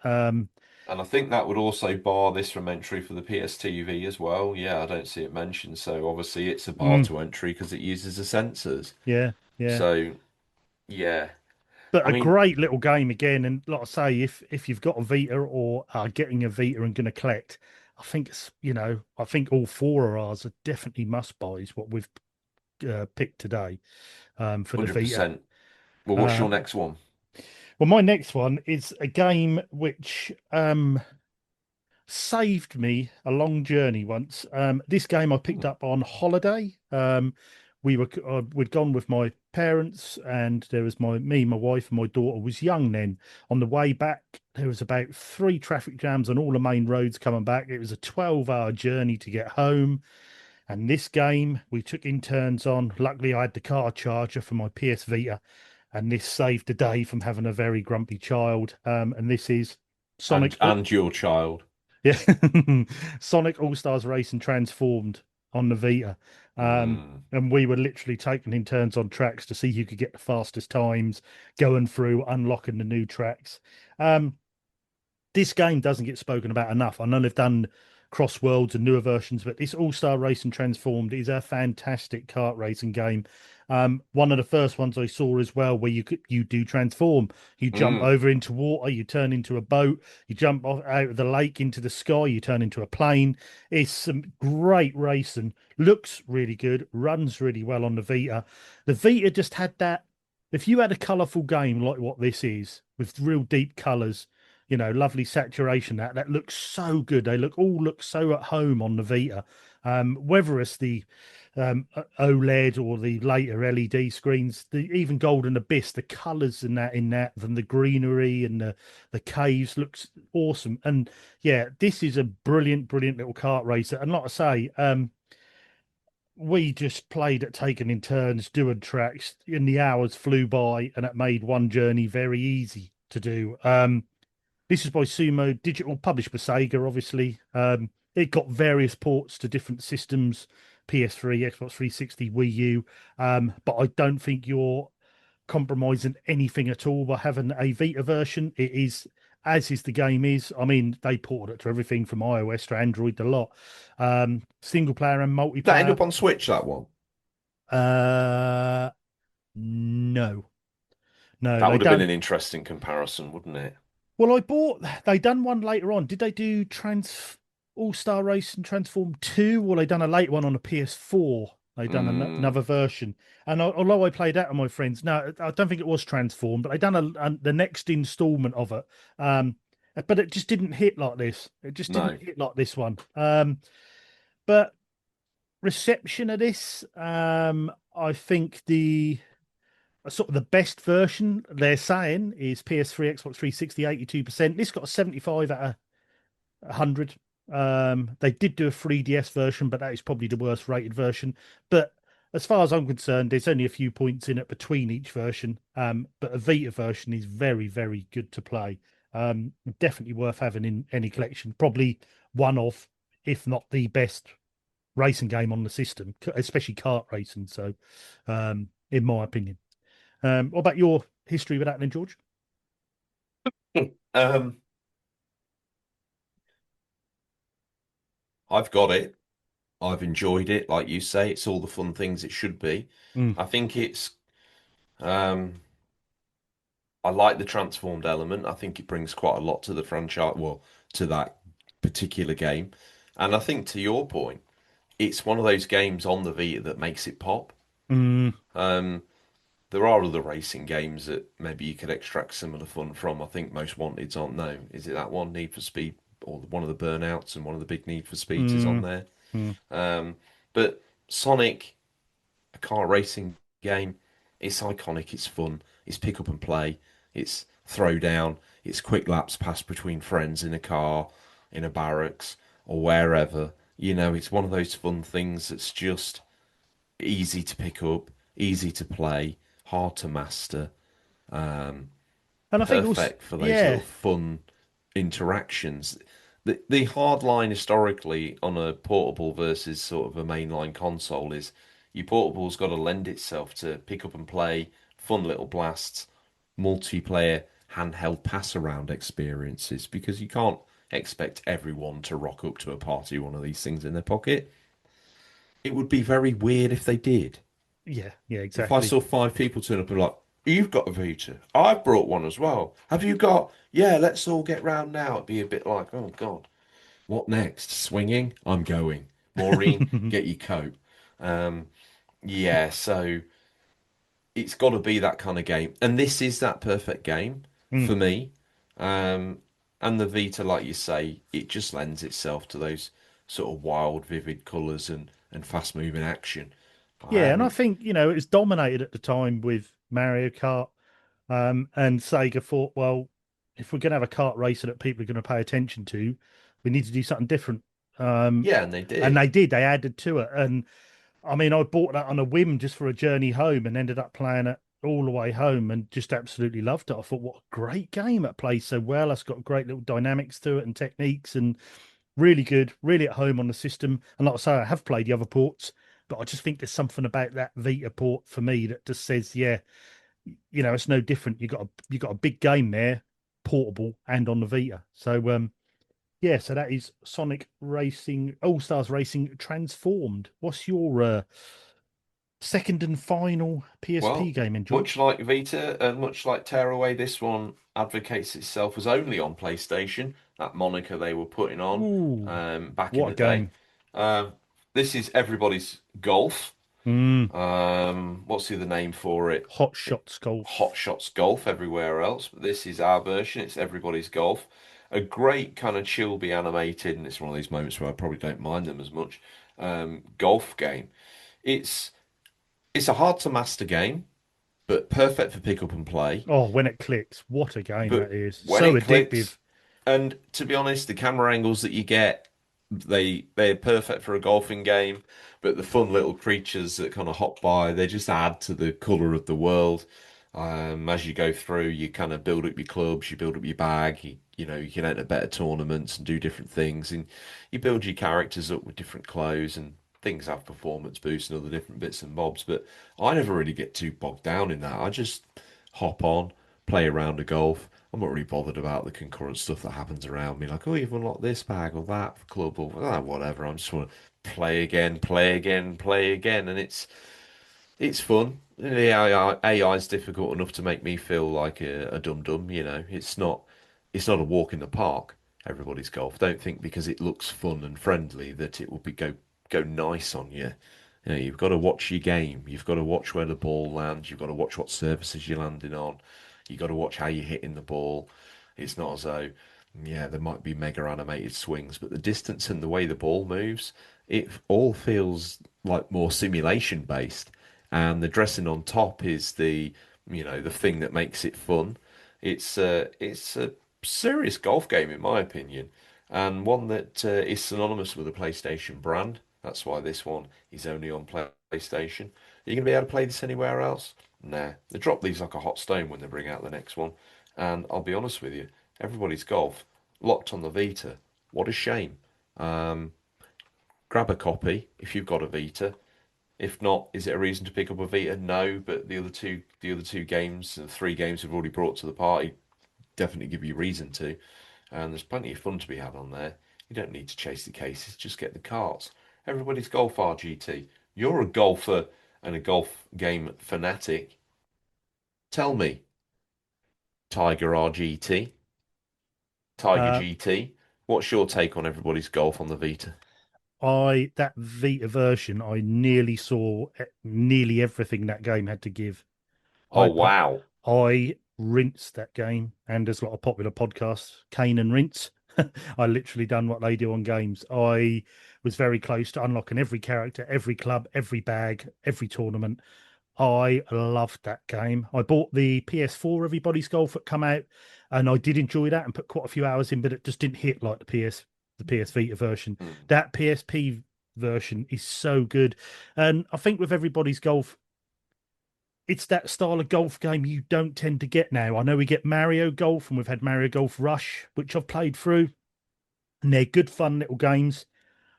And I think that would also bar this from entry for the PSTV as well. Yeah, I don't see it mentioned. So obviously it's a bar Mm, to entry because it uses the sensors. yeah, yeah. So yeah, But I a mean, great little game again, and like I say, if you've got a Vita or are getting a Vita and going to collect, I think it's I think all four of ours are definitely must buys. What we've picked today for the Vita. 100%. Well, what's Uh, your next one? well, my next one is a game which saved me a long journey once. This game I picked Hmm. up on holiday. We'd gone with my parents, and there was my wife, and my daughter was young then. On the way back, there was about three traffic jams on all the main roads coming back. It was a 12-hour journey to get home. And this game we took in turns on. Luckily, I had the car charger for my PS Vita, and this saved the day from having a very grumpy child. And this is and Sonic. and your child. Yeah, Sonic All Stars Racing Transformed on the Vita. Mm. And we were literally taking in turns on tracks to see who could get the fastest times, going through, unlocking the new tracks. Um, this game doesn't get spoken about enough. I know they've done Cross Worlds and newer versions, but this All Star Racing Transformed is a fantastic kart racing game. One of the first ones I saw as well, where you do transform. You jump Mm. over into water, you turn into a boat, you jump off out of the lake into the sky, you turn into a plane. It's some great racing. Looks really good, runs really well on the Vita. The Vita just had that. If you had a colourful game like what this is, with real deep colours, lovely saturation, that looks so good. They look so at home on the Vita. Whether it's the OLED or the later LED screens, the even Golden Abyss, the colours in that, and the greenery and the caves looks awesome. And yeah, this is a brilliant, brilliant little kart racer. And like I say, we just played at taking in turns, doing tracks, and the hours flew by, and it made one journey very easy to do. This is by Sumo Digital, published by Sega, obviously. It got various ports to different systems, PS3, Xbox 360, Wii U. But I don't think you're compromising anything at all by having a Vita version. It is, as is the game is. I mean, they ported it to everything from iOS to Android, a lot. Single player and That end multiplayer. up on Switch, that one. Uh, no, no, That they would have been don't. an interesting comparison, wouldn't it? Well, they done one later on. Did they do All Star Race and Transform 2? Or they done a late one on a PS4? They done Mm. another version. And although I played that with my friends, no, I don't think it was Transform, but they done the next installment of it. But it just didn't hit like this. It just didn't No. hit like this one. But reception of this, I think the sort of the best version they're saying is PS3, Xbox 360, 82%. This got a 75 out of 100. They did do a 3DS version, but that is probably the worst rated version. But as far as I'm concerned, there's only a few points in it between each version. But a Vita version is very, very good to play. Definitely worth having in any collection. Probably one of, if not the best racing game on the system, especially kart racing. So, in my opinion. What about your history with that then, George? Um, I've got it. I've enjoyed it. Like you say, it's all the fun things it should be. Mm, I think um, I like the transformed element. I think it brings quite a lot to the franchise, well, to that particular game. And I think to your point, it's one of those games on the Vita that makes it pop. mm, Um, there are other racing games that maybe you could extract similar fun from. I think Most Wanted's on. No, is it that one, Need for Speed, or one of the Burnouts and one of the big Need for Speeds is on mm, there. mm. But Sonic, a car racing game, it's iconic, it's fun, it's pick up and play, it's throw down, it's quick laps passed between friends in a car, in a barracks, or wherever. It's one of those fun things that's just easy to pick up, easy to play, hard to master, um, And I think also, perfect for those little yeah, fun interactions. The hard line historically on a portable versus sort of a mainline console is your portable's got to lend itself to pick up and play, fun little blasts, multiplayer handheld pass around experiences because you can't expect everyone to rock up to a party with one of these things in their pocket. It would be very weird if they did. yeah, yeah, If I exactly. saw five people turn up and be like, "You've got a Vita. I've brought one as well. Have you got? Yeah, let's all get round now." It'd be a bit like, "Oh God, what next? Swinging? I'm going." Maureen, get your coat. Um, yeah, so it's got to be that kind of game, and this is that perfect game Mm. for me. Um, and the Vita, like you say, it just lends itself to those sort of wild, vivid colours and fast moving action. I Yeah, and I haven't. think, it was dominated at the time with Mario Kart. And Sega thought, well, if we're going to have a kart racer that people are going to pay attention to, we need to do something different. Um, Yeah, and they and did. they did, they added to it. And I mean, I bought that on a whim just for a journey home and ended up playing it all the way home and just absolutely loved it. I thought, what a great game. It plays so well. It's got great little dynamics to it and techniques and really good, really at home on the system. And like I say, I have played the other ports, but I just think there's something about that Vita port for me that just says, yeah, it's no different. You got a big game there, portable and on the Vita. So yeah, so that is Sonic Racing All Stars Racing Transformed. What's your second and final PSP Well, game enjoyed? much like Vita and much like Tearaway, this one advocates itself as only on PlayStation, that moniker they were putting on Ooh, back in what a the day. game! Um, this is everybody's golf. Mm, What's the other name for it? Hot Shots Golf. Hot Shots Golf everywhere else, but this is our version. It's everybody's golf. A great kind of chillby animated, and it's one of these moments where I probably don't mind them as much. Golf game. It's it's a hard to master game, but perfect for pick up and play. Oh, when it clicks, what a game But that is! when So it addictive. clicks, and to be honest, the camera angles that you get, they're perfect for a golfing game. But the fun little creatures that kind of hop by, they just add to the colour of the world. As you go through, you kind of build up your clubs, you build up your bag. You can enter better tournaments and do different things, and you build your characters up with different clothes and things have performance boosts and other different bits and bobs. But I never really get too bogged down in that. I just hop on, play a round of golf. I'm not really bothered about the concurrent stuff that happens around me, like, oh, you've unlocked this bag or that club or whatever. I'm just want to play again, play again, play again, and it's fun. The AI is difficult enough to make me feel like a dum dum. It's not a walk in the park. Everybody's golf. Don't think because it looks fun and friendly that it will go nice on you. You've got to watch your game. You've got to watch where the ball lands. You've got to watch what surfaces you're landing on. You've got to watch how you're hitting the ball. It's not as though, yeah, there might be mega animated swings, but the distance and the way the ball moves, it all feels like more simulation based. And the dressing on top is the thing that makes it fun. It's a serious golf game in my opinion, and one that is synonymous with the PlayStation brand. That's why this one is only on PlayStation. Are you going to be able to play this anywhere else? Nah. They drop these like a hot stone when they bring out the next one. And I'll be honest with you, everybody's golf locked on the Vita. What a shame. Um, Grab a copy if you've got a Vita. If not, is it a reason to pick up a Vita? No, but the other two games, the three games we've already brought to the party, definitely give you reason to. And there's plenty of fun to be had on there. You don't need to chase the cases, just get the carts. Everybody's Golf RGT. You're a golfer and a golf game fanatic. Tell me, Tiger RGT, Tiger Uh, GT, what's your take on everybody's golf on the Vita? that Vita version, I nearly saw nearly everything that game had to give. Oh, I put, wow. I rinsed that game, and there's a lot of popular podcasts, Kane and Rinse. I literally done what they do on games. I was very close to unlocking every character, every club, every bag, every tournament. I loved that game. I bought the PS4 Everybody's Golf that come out, and I did enjoy that and put quite a few hours in, but it just didn't hit like the PS Vita version. Hmm. That PSP version is so good, and I think with Everybody's Golf, it's that style of golf game you don't tend to get now. I know we get Mario Golf, and we've had Mario Golf Rush, which I've played through, and they're good, fun little games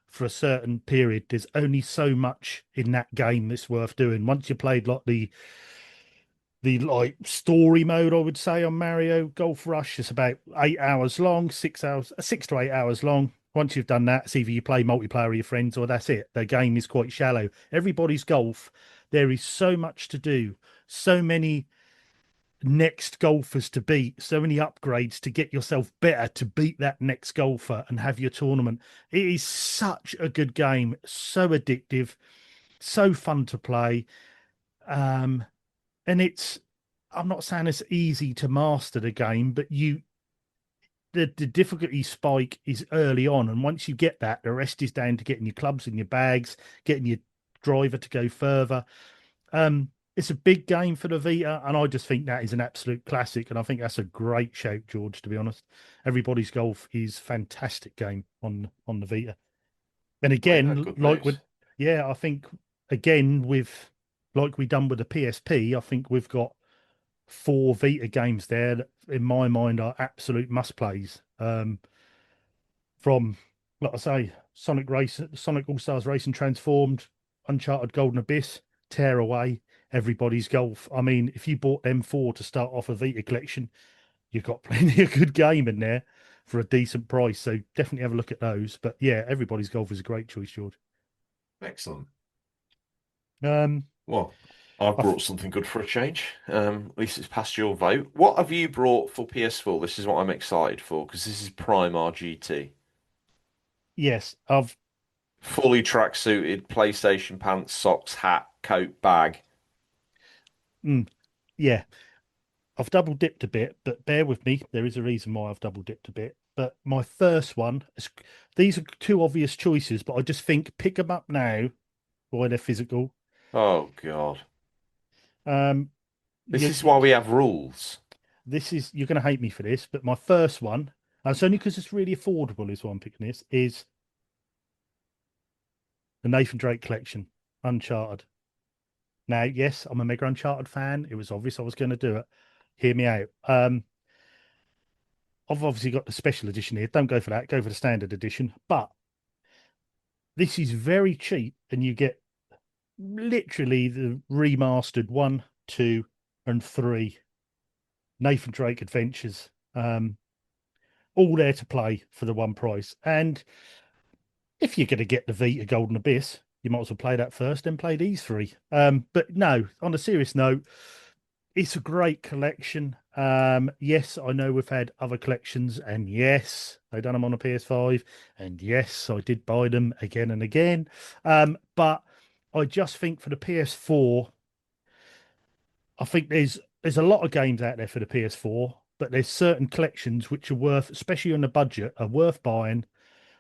for a certain period. There's only so much in that game that's worth doing. Once you played like the like story mode, I would say on Mario Golf Rush, it's about 8 hours long, 6 hours, 6 to 8 hours long. Once you've done that, it's either you play multiplayer with your friends or that's it. The game is quite shallow. Everybody's golf, there is so much to do, so many next golfers to beat, so many upgrades to get yourself better to beat that next golfer and have your tournament. It is such a good game, so addictive, so fun to play. Um, and I'm not saying it's easy to master the game, but the difficulty spike is early on, and once you get that, the rest is down to getting your clubs and your bags, getting your driver to go further. It's a big game for the Vita, and I just think that is an absolute classic. And I think that's a great shout, George. To be honest, Everybody's Golf is fantastic game on the Vita. And Yeah, again, good like with news. yeah, I think again with like we done with the PSP, I think we've got four Vita games there that, in my mind, are absolute must plays. From like I say, Sonic All Stars Racing Transformed, Uncharted Golden Abyss, Tearaway, Everybody's Golf. I mean, if you bought them four to start off a Vita collection, you've got plenty of good game in there for a decent price. So definitely have a look at those. But yeah, Everybody's Golf is a great choice, George. Excellent. Um, Well, I've I brought something good for a change. At least it's past your vote. What have you brought for PS4? This is what I'm excited for because this is Prime RGT. yes, I've Fully tracksuited, PlayStation pants, socks, hat, coat, bag. mm, yeah, I've double dipped a bit, but bear with me. There is a reason why I've double dipped a bit. But my first one, these are two obvious choices, but I just think pick them up now while they're physical. Oh God. Um, This you, is why we have rules. this is you're going to hate me for this, but my first one, and it's only because it's really affordable, is why I'm picking this. Is the Nathan Drake Collection, Uncharted. Now, yes, I'm a mega Uncharted fan. It was obvious I was going to do it. Hear me out. I've obviously got the special edition here. Don't go for that. Go for the standard edition. But this is very cheap, and you get literally the remastered one, two, and three Nathan Drake adventures, all there to play for the one price. And if you're going to get the Vita Golden Abyss, you might as well play that first, then play these three. But no, on a serious note, it's a great collection. Yes, I know we've had other collections, and yes, they done them on a PS5, and yes, I did buy them again and again. But I just think for the PS4, I think there's a lot of games out there for the PS4, but there's certain collections which are worth, especially on a budget, are worth buying,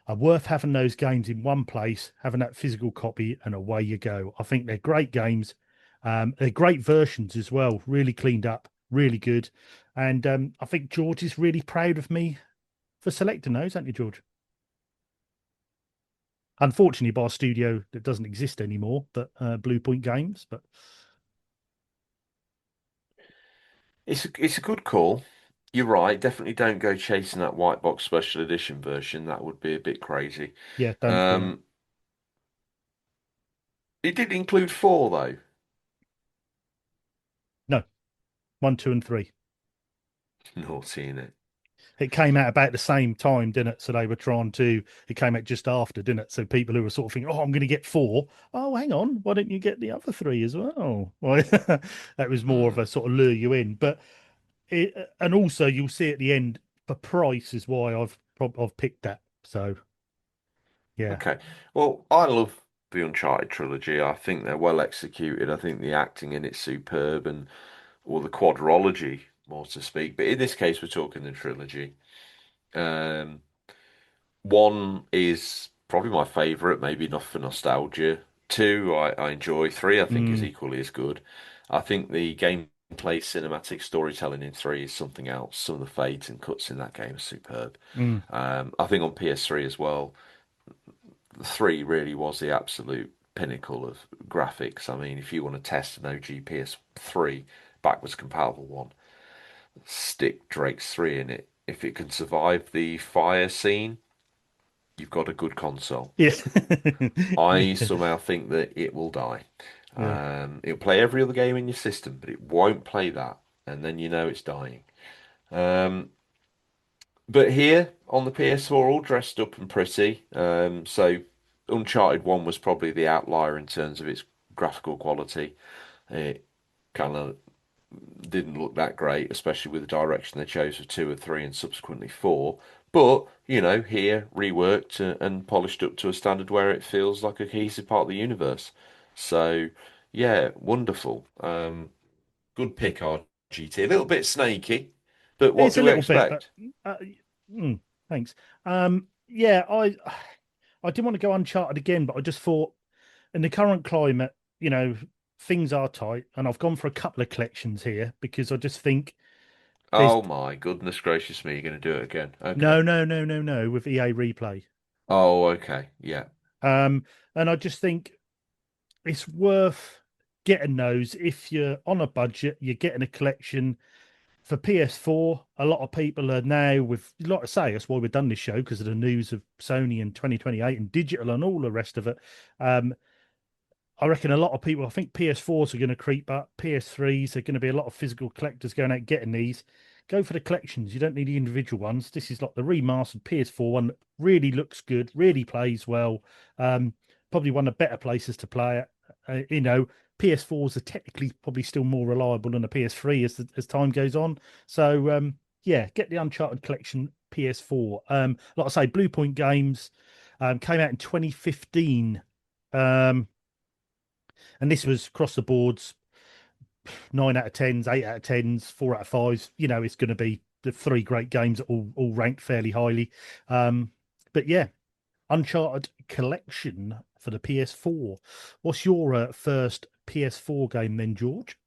are worth having those games in one place, having that physical copy, and away you go. I think they're great games. They're great versions as well, really cleaned up, really good. And I think George is really proud of me for selecting those, aren't you, George? Unfortunately, by a studio that doesn't exist anymore, but Blue Point Games. But It's a good call. You're right. Definitely don't go chasing that white box special edition version. That would be a bit crazy. yeah, don't do that. Um, it did include four though. No, one, two, and three. Naughty in it. It came out about the same time, didn't it? So they were trying to, it came out just after, didn't it? So people who were sort of thinking, oh, I'm going to get four. Oh, hang on. Why don't you get the other three as well? Well, that was more of Hmm. a sort of lure you in. But and also you'll see at the end, for price is why I've picked that. So yeah. Okay. Well, I love the Uncharted trilogy. I think they're well executed. I think the acting in it's superb and or the quadrology, more to speak. But in this case, we're talking the trilogy. Um, One is probably my favorite, maybe enough for nostalgia. Two, I enjoy. Three, I think is Mm, equally as good. I think the gameplay cinematic storytelling in three is something else. Some of the fades and cuts in that game are superb. mm. I think on PS3 as well, the three really was the absolute pinnacle of graphics. I mean, if you want to test an OG PS3 backwards compatible one, stick Drake's 3 in it. If it can survive the fire scene, you've got a good console. Yeah. I Yeah. somehow think that it will die. Yeah. It'll play every other game in your system, but it won't play that, and then you know it's dying. Um, but here on the PS4, all dressed up and pretty. So Uncharted 1 was probably the outlier in terms of its graphical quality. It kind of didn't look that great, especially with the direction they chose for two or three and subsequently four. But, you know, here reworked and polished up to a standard where it feels like a cohesive part of the universe. So, yeah, wonderful. Good pick, RGT. A little bit snaky, but what It's a do we little bit, but expect? uh, thanks. Yeah, I didn't want to go Uncharted again, but I just thought in the current climate, things are tight, and I've gone for a couple of collections here because I just think there's Oh my goodness gracious me, you're going to do it again. Okay. no, no, no, no, no with EA Replay. Oh, okay. Yeah. Um, and I just think it's worth getting those if you're on a budget. You're getting a collection for PS4. A lot of people are now with, like I say, that's why we've done this show because of the news of Sony in 2028 and digital and all the rest of it. Um, I reckon a lot of people, I think PS4s are going to creep up, PS3s are going to be a lot of physical collectors going out getting these. Go for the collections. You don't need the individual ones. This is like the remastered PS4 one that really looks good, really plays well. Um, Probably one of the better places to play it. PS4s are technically probably still more reliable than a PS3 as time goes on. So yeah, get the Uncharted Collection PS4. Like I say, Blue Point Games came out in 2015. And this was across the boards, 9 out of 10s, 8 out of 10s, 4 out of 5s. It's going to be the three great games that all ranked fairly highly. But yeah, Uncharted Collection for the PS4. What's your first PS4 game then, George?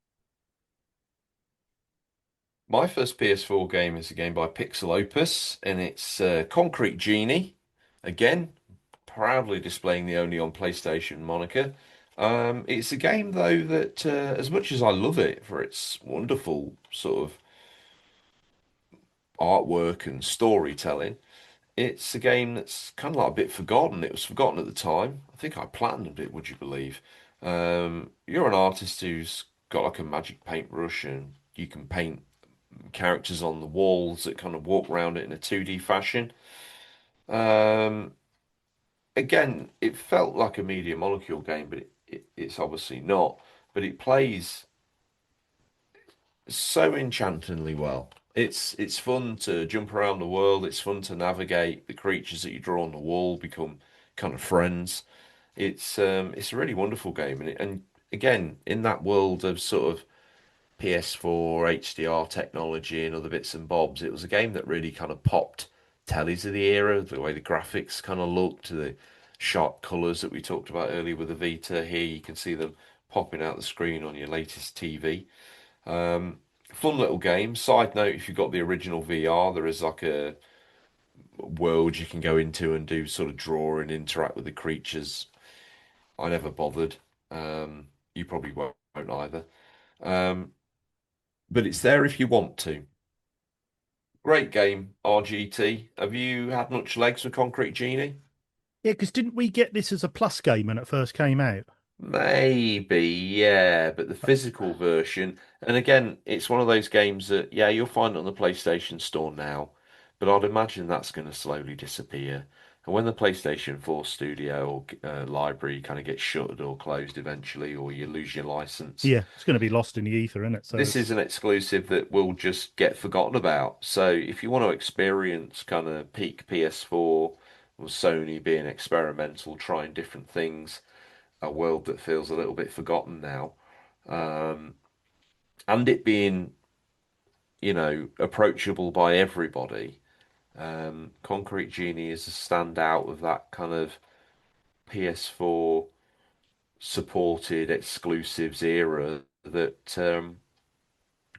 My first PS4 game is a game by Pixel Opus, and it's Concrete Genie. Again, proudly displaying the only on PlayStation moniker. It's a game though that, as much as I love it for its wonderful sort of artwork and storytelling, it's a game that's kind of like a bit forgotten. It was forgotten at the time. I think I platinumed it, would you believe? You're an artist who's got like a magic paintbrush and you can paint characters on the walls that kind of walk around it in a 2D fashion. Um, Again, it felt like a Media Molecule game, but it's obviously not. But it plays so enchantingly well. It's fun to jump around the world. It's fun to navigate. The creatures that you draw on the wall become kind of friends. It's a really wonderful game, and again in that world of sort of PS4 HDR technology and other bits and bobs, it was a game that really kind of popped tellies of the era. The way the graphics kind of looked, the sharp colours that we talked about earlier with the Vita. Here you can see them popping out the screen on your latest TV. Fun little game. Side note, if you've got the original VR, there is like a world you can go into and do sort of draw and interact with the creatures. I never bothered. You probably won't either. Um, but it's there if you want to. Great game, RGT. Have you had much legs with Concrete Genie? Yeah, because didn't we get this as a plus game when it first came out? Maybe, yeah, but the physical version, and again, it's one of those games that, yeah, you'll find it on the PlayStation Store now, but I'd imagine that's going to slowly disappear. And when the PlayStation 4 studio or library kind of gets shuttered or closed eventually, or you lose your license, Yeah, it's going to be lost in the ether, isn't it? So this is it's an exclusive that will just get forgotten about. So if you want to experience kind of peak PS4 or Sony being experimental, trying different things, a world that feels a little bit forgotten now, um, and it being, approachable by everybody. Concrete Genie is a standout of that kind of PS4 supported exclusives era that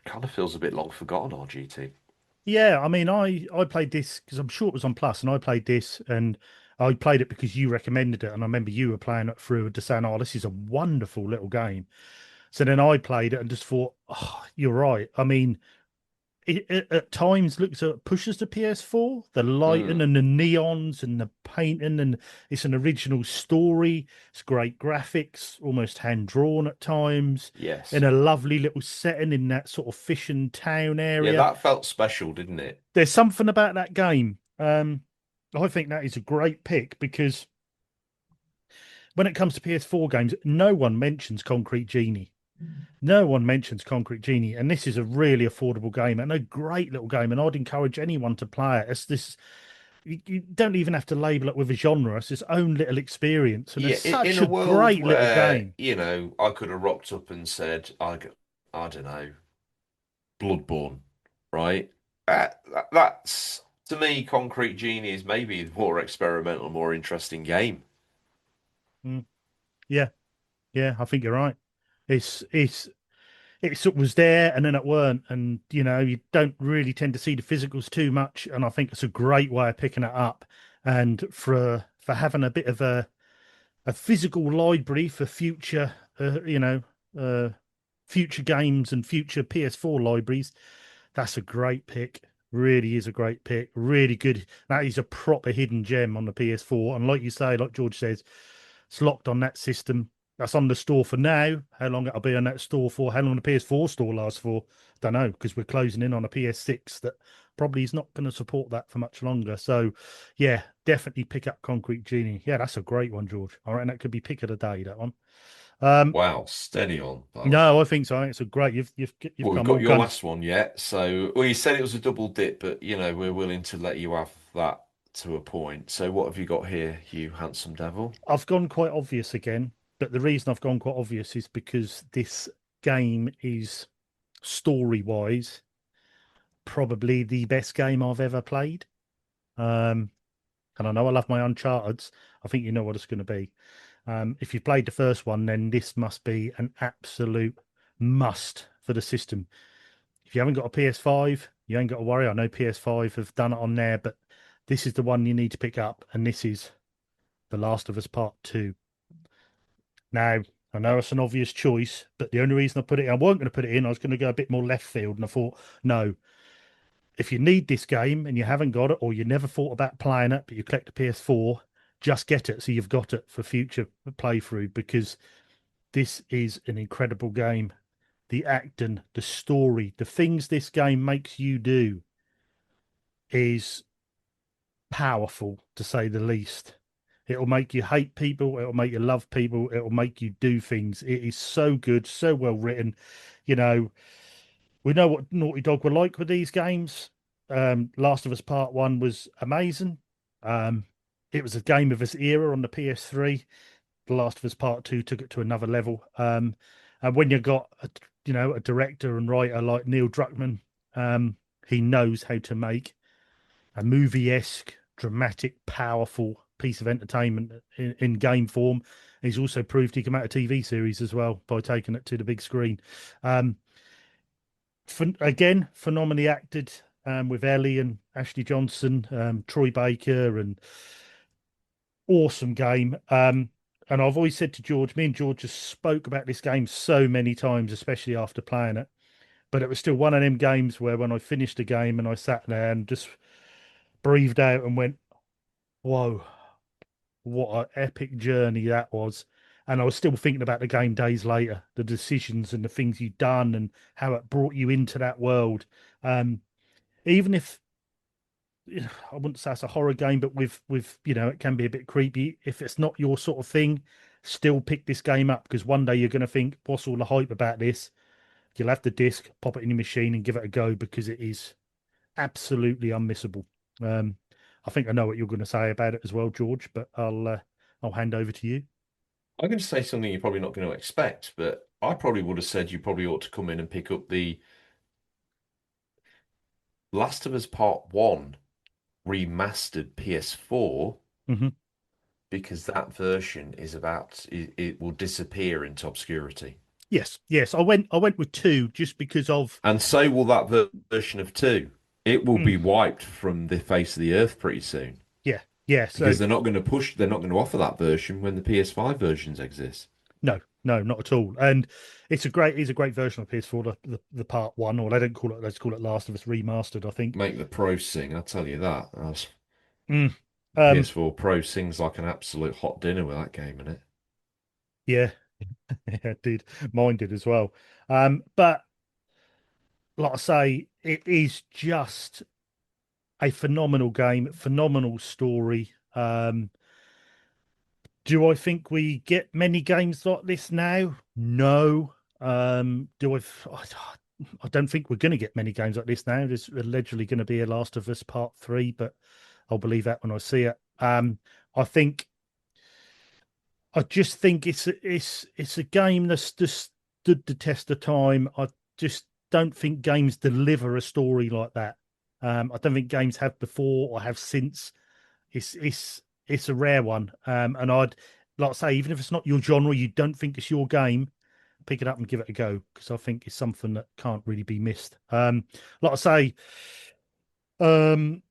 kind of feels a bit long forgotten, RGT. yeah. I mean, I played this because I'm sure it was on Plus, and I played this, and I played it because you recommended it, and I remember you were playing it through and just saying, "Oh, this is a wonderful little game." So then I played it and just thought, "Oh, you're right." I mean, it at times looks at pushes the PS4, the lighting Mm, and the neons and the painting, and it's an original story. It's great graphics, almost hand drawn at times, in yes. a lovely little setting in that sort of fishing town Yeah, area. that felt special, didn't it? There's something about that game. I think that is a great pick because when it comes to PS4 games, no one mentions Concrete Genie. No one mentions Concrete Genie, and this is a really affordable game and a great little game. And I'd encourage anyone to play it. It's this you don't even have to label it with a genre. It's its own little experience, and Yeah, it's in such a a world great little where, game. I could have rocked up and said, I don't know, Bloodborne, right? That's to me, Concrete Genie is maybe the more experimental, more interesting game. Mm. Yeah, yeah, I think you're right. It's it sort of was there and then it weren't, and you don't really tend to see the physicals too much, and I think it's a great way of picking it up, and for having a bit of a physical library for future, uh, future games and future PS4 libraries. That's a great pick. Really is a great pick. Really good. That is a proper hidden gem on the PS4. And like you say, like George says, it's locked on that system. That's on the store for now. How long it'll be on that store for? How long the PS4 store lasts for? Don't know, because we're closing in on a PS6 that probably is not going to support that for much longer. So, yeah, definitely pick up Concrete Genie. Yeah, that's a great one, George. I reckon that could be pick of the day. That one. Wow, steady on, pal. No, I think so. I think it's a great. You've Well, we've come got all your guns. last one yet. So, well, you said it was a double dip, but we're willing to let you have that to a point. So, what have you got here, you handsome devil? I've gone quite obvious again, but the reason I've gone quite obvious is because this game is story wise probably the best game I've ever played. Um, and I know I love my Uncharted's. I think you know what it's going to be. If you played the first one, then this must be an absolute must for the system. If you haven't got a PS5, you ain't got to worry. I know PS5 have done it on there, but this is the one you need to pick up, and this is The Last of Us Part 2. Now, I know it's an obvious choice, but the only reason I put it, I wasn't going to put it in, I was going to go a bit more left field, and I thought, no, if you need this game and you haven't got it, or you never thought about playing it, but you collect the PS4, just get it so you've got it for future playthrough, because this is an incredible game. The acting, the story, the things this game makes you do is powerful, to say the least. It'll make you hate people. It'll make you love people. It'll make you do things. It is so good, so well written. You know, we know what Naughty Dog were like with these games. Last of Us Part 1 was amazing. Um, it was a game of its era on the PS3. The Last of Us Part 2 took it to another level. And when you got a director and writer like Neil Druckmann, he knows how to make a movie-esque, dramatic, powerful piece of entertainment in game form. He's also proved he can make a TV series as well by taking it to the big screen. Um, again, phenomenally acted, with Ellie and Ashley Johnson, Troy Baker, and awesome game. And I've always said to George, me and George just spoke about this game so many times, especially after playing it. But it was still one of them games where when I finished the game and I sat there and just breathed out and went, whoa, what an epic journey that was. And I was still thinking about the game days later, the decisions and the things you'd done and how it brought you into that world. Even if I wouldn't say it's a horror game, but with it can be a bit creepy. If it's not your sort of thing, still pick this game up, because one day you're going to think, what's all the hype about this? You'll have the disc, pop it in your machine, and give it a go, because it is absolutely unmissable. Um, I think I know what you're going to say about it as well, George, but I'll hand over to you. I'm going to say something you're probably not going to expect, but I probably would have said you probably ought to come in and pick up the Last of Us Part 1 remastered PS4, Hmm. because that version it will disappear into obscurity. Yes, yes, I went with two just because of And so will that version of 2. It will mm, be wiped from the face of the earth pretty soon, yeah, yeah. So because they're not going to offer that version when the PS5 versions exist. no, no, not at all. And it's a great version of PS4, the part one, or they don't call it, let's call it Last of Us Remastered, I think. Make the Pro sing, I'll tell you that. Mm. Um, PS4 Pro sings like an absolute hot dinner with that game in it. yeah, yeah, it did. Mine did as well. But like I say, it is just a phenomenal game, phenomenal story. Do I think we get many games like this now? No. Do I don't think we're going to get many games like this now. There's allegedly going to be a Last of Us Part 3, but I'll believe that when I see it. I think I just think it's a game that's just stood the test of time. I just don't think games deliver a story like that. I don't think games have before or have since. It's a rare one. And like I say, even if it's not your genre, you don't think it's your game, pick it up and give it a go because I think it's something that can't really be missed. Like I say, um,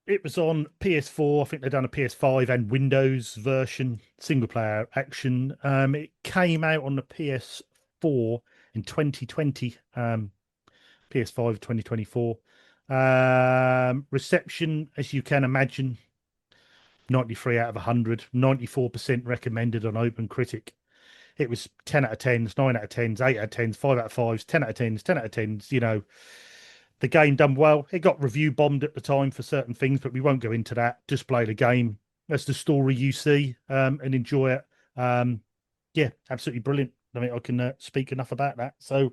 it was on PS4. I think they've done a PS5 and Windows version, single player action. It came out on the PS4 in 2020, PS5 2024. Reception, as you can imagine, 93 out of 100, 94% recommended on Open Critic. It was 10 out of 10s, 9 out of 10s, 8 out of 10s, 5 out of 5s, 10 out of 10s, 10 out of 10s. The game done well. It got review bombed at the time for certain things, but we won't go into that. Just play the game. That's the story you see, and enjoy it. Yeah, absolutely brilliant. I mean, I can speak enough about that. So,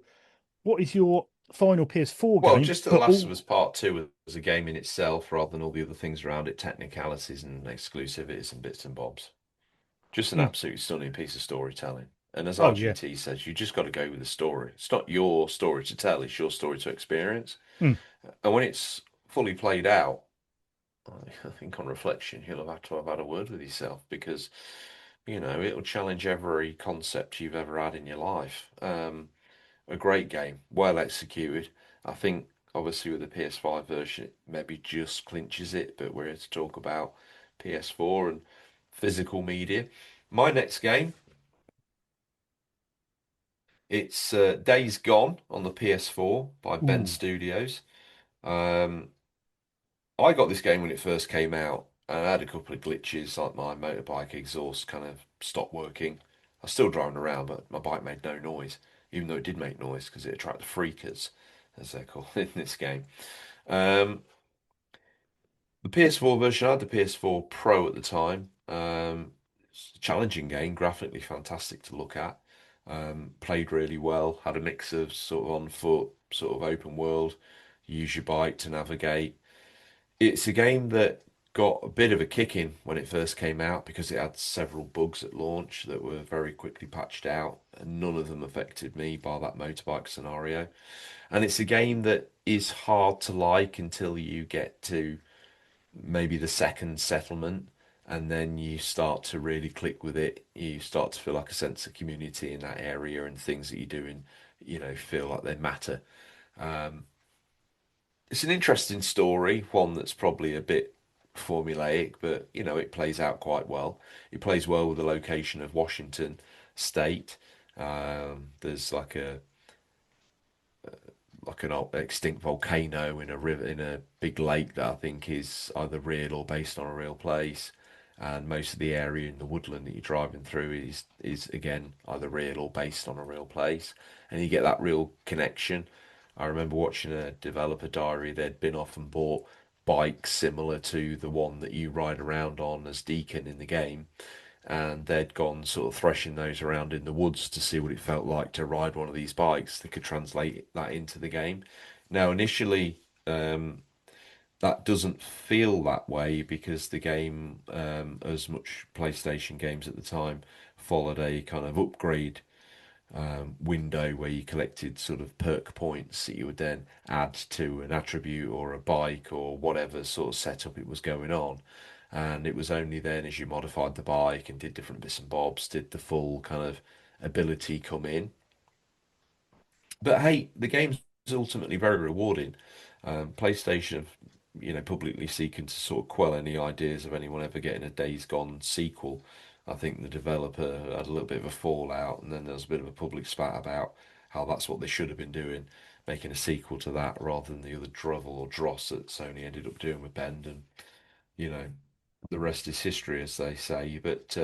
what is your final PS4 Well, game? just The But Last of all, Us Part 2 as a game in itself, rather than all the other things around it, technicalities and exclusivities and bits and bobs. Just an mm, absolutely stunning piece of storytelling. And as oh yeah, RGT says, you just got to go with the story. It's not your story to tell, it's your story to experience. mm, And when it's fully played out, I think on reflection, you'll have had to have had a word with yourself because, it'll challenge every concept you've ever had in your life. A great game, well executed. I think obviously with the PS5 version, it maybe just clinches it, but we're here to talk about PS4 and physical media. My next game, it's Days Gone on the PS4 by Ben ooh, Studios. Um, I got this game when it first came out, and I had a couple of glitches, like my motorbike exhaust kind of stopped working. I was still driving around, but my bike made no noise, even though it did make noise because it attracted freakers, as they're called in this game. Um, the PS4 version, I had the PS4 Pro at the time. It's a challenging game, graphically fantastic to look at. Played really well, had a mix of sort of on foot, sort of open world, use your bike to navigate. It's a game that got a bit of a kick in when it first came out because it had several bugs at launch that were very quickly patched out, and none of them affected me bar that motorbike scenario. And it's a game that is hard to like until you get to maybe the second settlement, and then you start to really click with it. You start to feel like a sense of community in that area, and things that you're doing, feel like they matter. Um, it's an interesting story, one that's probably a bit formulaic, but it plays out quite well. It plays well with the location of Washington State. There's like an old extinct volcano in a river in a big lake that I think is either real or based on a real place. And most of the area in the woodland that you're driving through is again either real or based on a real place, and you get that real connection. I remember watching a developer diary. They'd been off and bought bikes similar to the one that you ride around on as Deacon in the game, and they'd gone sort of threshing those around in the woods to see what it felt like to ride one of these bikes. They could translate that into the game. Now, initially, that doesn't feel that way because the game, as much PlayStation games at the time, followed a kind of upgrade window where you collected sort of perk points that you would then add to an attribute or a bike or whatever sort of setup it was going on. And it was only then as you modified the bike and did different bits and bobs, did the full kind of ability come in. But hey, the game's ultimately very rewarding. PlayStation have, publicly seeking to sort of quell any ideas of anyone ever getting a Days Gone sequel. I think the developer had a little bit of a fallout, and then there was a bit of a public spat about how that's what they should have been doing, making a sequel to that rather than the other drivel or dross that Sony ended up doing with Bend, and you know, the rest is history, as they say. But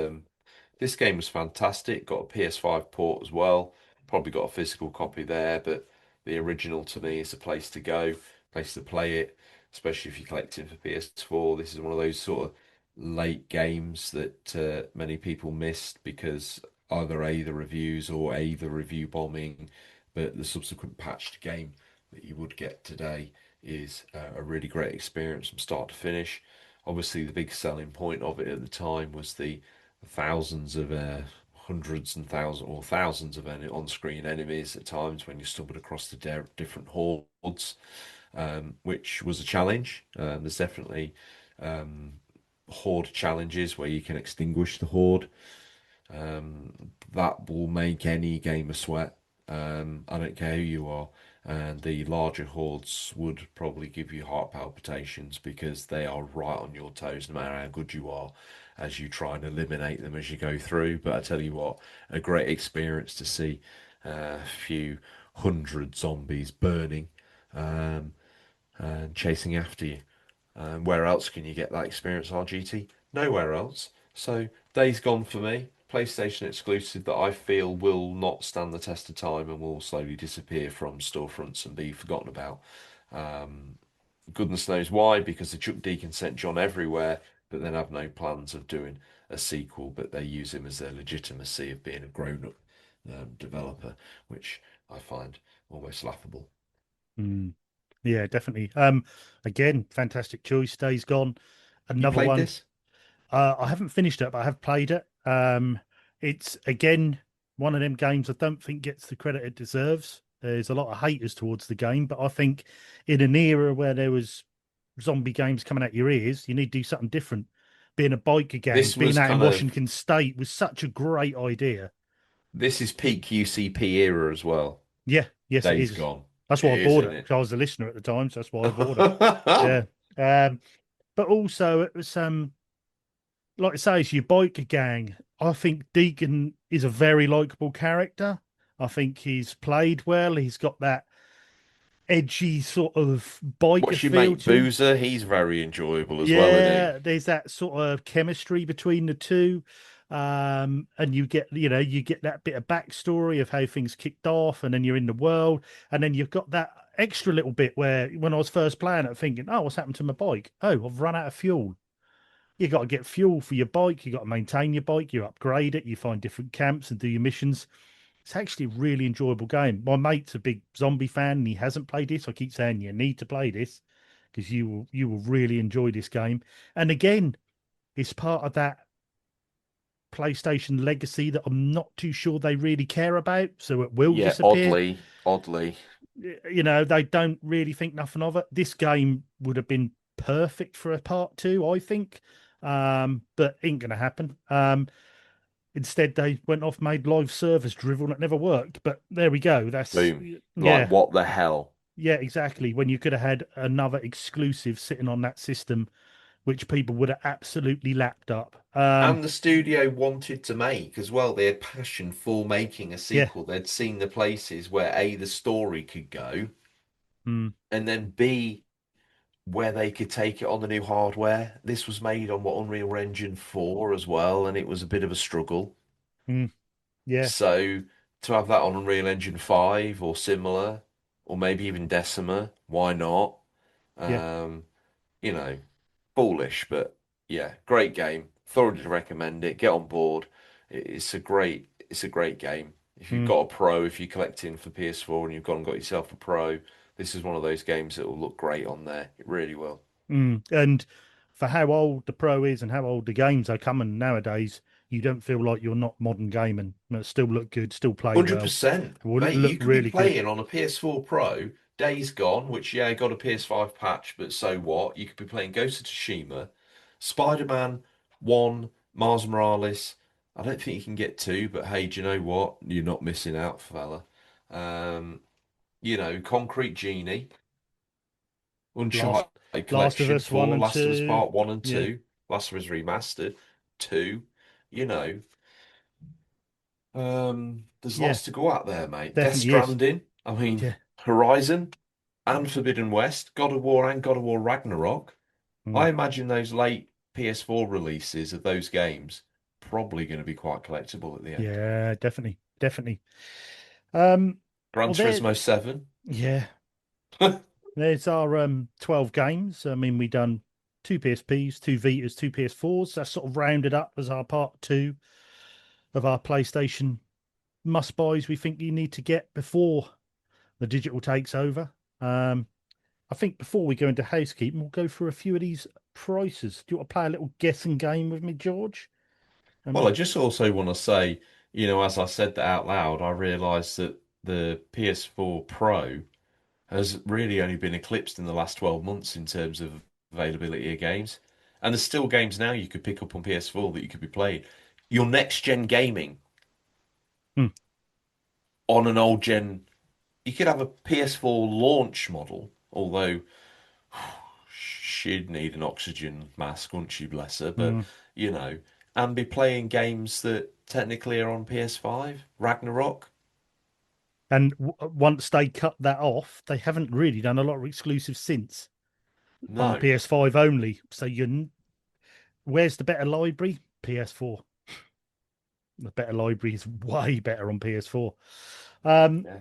this game was fantastic. Got a PS5 port as well. Probably got a physical copy there, but the original to me is the place to go, place to play it, especially if you're collecting for PS4. This is one of those sort of late games that many people missed because either A, the reviews, or A, the review bombing, but the subsequent patched game that you would get today is a really great experience from start to finish. Obviously, the big selling point of it at the time was the thousands of hundreds and thousands or thousands of on-screen enemies at times when you stumbled across the different hordes, which was a challenge. There's definitely horde challenges where you can extinguish the horde. That will make any gamer sweat. I don't care who you are. And the larger hordes would probably give you heart palpitations because they are right on your toes no matter how good you are as you try and eliminate them as you go through. But I tell you what, a great experience to see a few hundred zombies burning um, and chasing after you. Where else can you get that experience, RGT? Nowhere else. So, Days Gone for me, PlayStation exclusive that I feel will not stand the test of time and will slowly disappear from storefronts and be forgotten about. Um, Goodness knows why, because the Chuck Deacon sent John everywhere, but then have no plans of doing a sequel, but they use him as their legitimacy of being a grown-up developer, which I find almost laughable. Mm. Yeah, definitely. Again, fantastic choice. Days Gone. You Another played one. this? I haven't finished it, but I have played it. It's again one of them games I don't think gets the credit it deserves. There's a lot of haters towards the game, but I think in an era where there was zombie games coming out your ears, you need to do something different. Being a biker gang, This being was out in kind of Washington State was such a great idea. This is peak UCP era as well. Yeah, yes, it Days is. gone. That's It why I is, bought isn't it it? because I was a listener at the time, so that's why I bought it. Yeah. But also it was like I say, it's your biker gang. I think Deacon is a very likable character. I think he's played well. He's got that edgy sort of biker What's your feel mate to him. Boozer? He's very enjoyable as well, isn't he? Yeah, there's that sort of chemistry between the two. And you get, you get that bit of backstory of how things kicked off, and then you're in the world, and then you've got that extra little bit where when I was first playing it, thinking, oh, what's happened to my bike? Oh, I've run out of fuel. You got to get fuel for your bike. You got to maintain your bike. You upgrade it. You find different camps and do your missions. It's actually a really enjoyable game. My mate's a big zombie fan and he hasn't played this. I keep saying you need to play this because you will really enjoy this game. And again, it's part of that PlayStation legacy that I'm not too sure they really care about. So it will Yeah, disappear. oddly. They don't really think nothing of it. This game would have been perfect for a part two, I think. But ain't gonna happen. Instead, they went off, made live service drivel, and it never worked. But there we go. That's Boom. Like, yeah, what the hell? yeah, exactly. When you could have had another exclusive sitting on that system, which people would have absolutely lapped up. And the studio wanted to make as well. They had passion for making a Yeah, sequel. They'd seen the places where A, the story could go, mm, and then B, where they could take it on the new hardware. This was made on what Unreal Engine 4 as well, and it was a bit of a struggle. mm, yeah, So to have that on Unreal Engine 5 or similar, or maybe even Decima, why not? yeah, Um, you know, Foolish, but yeah, great game. Thoroughly recommend it. Get on board. It's a great game. If you've mm, got a Pro, if you're collecting for PS4 and you've gone and got yourself a Pro, this is one of those games that will look great on there. It really will. And for how old the Pro is and how old the games are coming nowadays, you don't feel like you're not modern gaming. It still look good, still play well, 100%. it will Mate, look you could be really good. playing on a PS4 Pro, Days Gone, which, yeah, got a PS5 patch, but so what? You could be playing Ghost of Tsushima, Spider-Man 1, Miles Morales. I don't think you can get 2, but hey, do you know what? You're not missing out, fella. Um, Concrete Genie, Last Uncharted Last of Collection Us one 4, and Last of Us two, Part 1 and yeah, 2, Last of Us Remastered 2, you know. There's yeah, lots to go at there, mate. Death definitely is. Stranding, I mean, Yeah, Horizon and Forbidden West, God of War and God of War Ragnarok. mm, I imagine those late PS4 releases of those games probably going to be quite collectible at the end. yeah, definitely, definitely. Um, Gran well, there, Turismo 7. yeah, there's our 12 games. I mean, we done two PSPs, two Vitas, two PS4s. That's sort of rounded up as our part two of our PlayStation must buys we think you need to get before the digital takes over. Um, I think before we go into housekeeping, we'll go through a few of these prices. Do you want to play a little guessing game with me, George? Well, Um, I just also want to say, as I said that out loud, I realised that the PS4 Pro has really only been eclipsed in the last 12 months in terms of availability of games. And there's still games now you could pick up on PS4 that you could be playing. your next gen gaming Hmm. on an old gen. You could have a PS4 launch model, although she'd need an oxygen mask, wouldn't she, bless her? But Hmm. you know, and be playing games that technically are on PS5. Ragnarok. And once they cut that off, they haven't really done a lot of exclusives since on the No. PS5 only. So where's the better library? PS4. The better library is way better on PS4. Um, Yeah.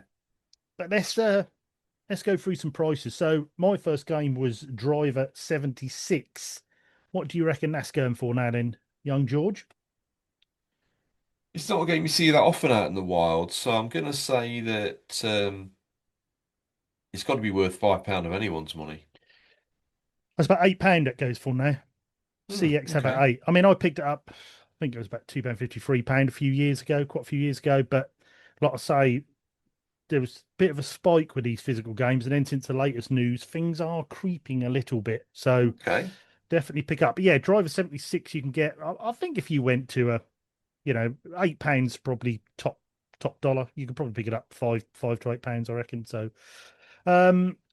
but let's go through some prices. So my first game was Driver 76. What do you reckon that's going for now then, young George? It's not a game you see that often out in the wild, so I'm gonna say that it's got to be worth £5 of anyone's money. That's about £8 that goes for now. CX about Okay. eight. I mean, I picked it up, I think it was about £2.50, £3 a few years ago, quite a few years ago. But like I say, there was a bit of a spike with these physical games. And then since the latest news, things are creeping a little bit. So Okay. definitely pick up. But yeah, Driver 76 you can get. I think if you went to £8 probably top dollar. You could probably pick it up five to £8, I reckon. So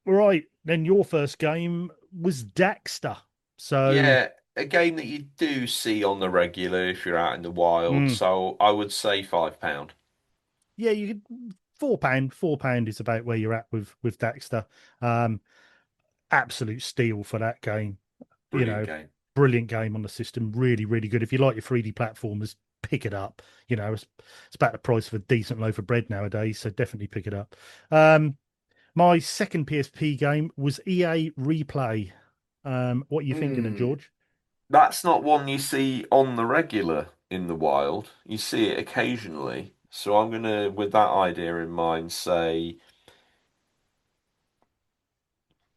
right. Then your first game was Daxter. So Yeah, a game that you do see on the regular if you're out in the wild. mm, So I would say £5. yeah, you could £4. £4 is about where you're at with Daxter. Um, absolute steal for that game. You Brilliant know, game. brilliant game on the system. Really, really good. If you like your 3D platformers, pick it up. It's about the price of a decent loaf of bread nowadays, so definitely pick it up. My second PSP game was EA Replay. What are you thinking of, Hmm. George? That's not one you see on the regular in the wild. You see it occasionally. So I'm gonna, with that idea in mind, say,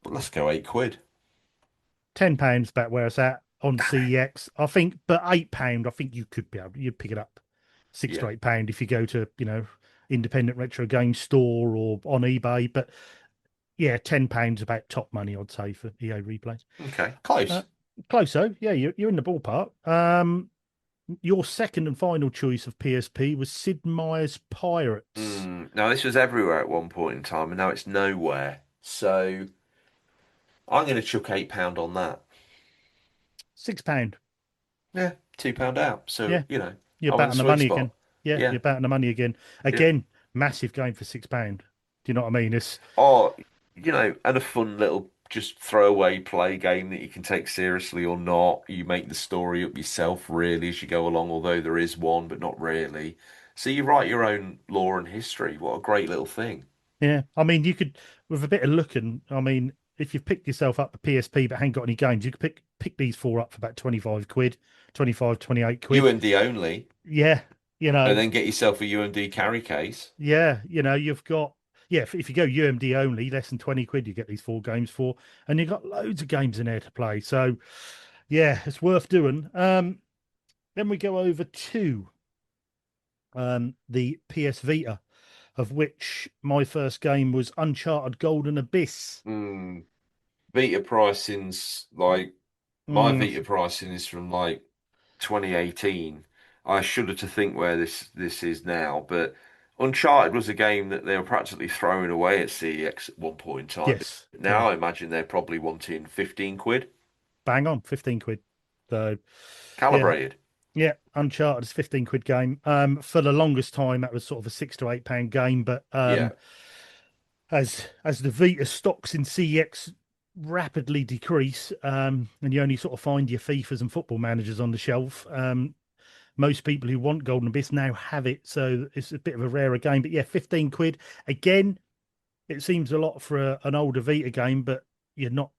well, let's go £8. £10 about where it's at on Damn it. CEX. I think, but £8, I think you could be able, you'd pick it up six Yeah. to £8 if you go to, independent retro game store or on eBay. But yeah, £10 about top money, I'd say, for EA replays. Okay. Uh, Close. close though, yeah, you're in the ballpark. Your second and final choice of PSP was Sid Meier's Pirates. Now this was everywhere at one point in time, and now it's nowhere. So I'm going to chuck £8 on that. £6. Yeah, £2 out. Yeah, So you're I'm in the batting the sweet money spot. again. Yeah, Yeah, you're batting the money again. yeah. Again, massive game for £6. Do you know what I mean? It's Or and a fun little just throwaway play game that you can take seriously or not. You make the story up yourself really as you go along, although there is one, but not really. So you write your own lore and history. What a great little thing. Yeah, I mean, you could with a bit of looking. I mean, if you've picked yourself up a PSP but haven't got any games, you could pick these four up for about 25 quid, 25, 28 quid. UMD only, Yeah, you and know, then get yourself a UMD carry case. yeah, you've got if you go UMD only, less than 20 quid, you get these four games for, and you've got loads of games in there to play. So yeah, it's worth doing. Then we go over to the PS Vita, of which my first game was Uncharted Golden Abyss. Mm, Vita pricing's like my Mm, Vita pricing is from like 2018. I shudder to think where this is now, but Uncharted was a game that they were practically throwing away at CEX at one point in time. yes, yeah, Now I imagine they're probably wanting 15 quid bang on, 15 quid. So yeah, calibrated. yeah, Uncharted is 15 quid game. For the longest time, that was sort of a £6 to £8 game, but Yeah. as the Vita stocks in CX rapidly decrease, and you only sort of find your FIFAs and football managers on the shelf, most people who want Golden Abyss now have it, so it's a bit of a rarer game. But yeah, 15 quid again. It seems a lot for an older Vita game, but you're not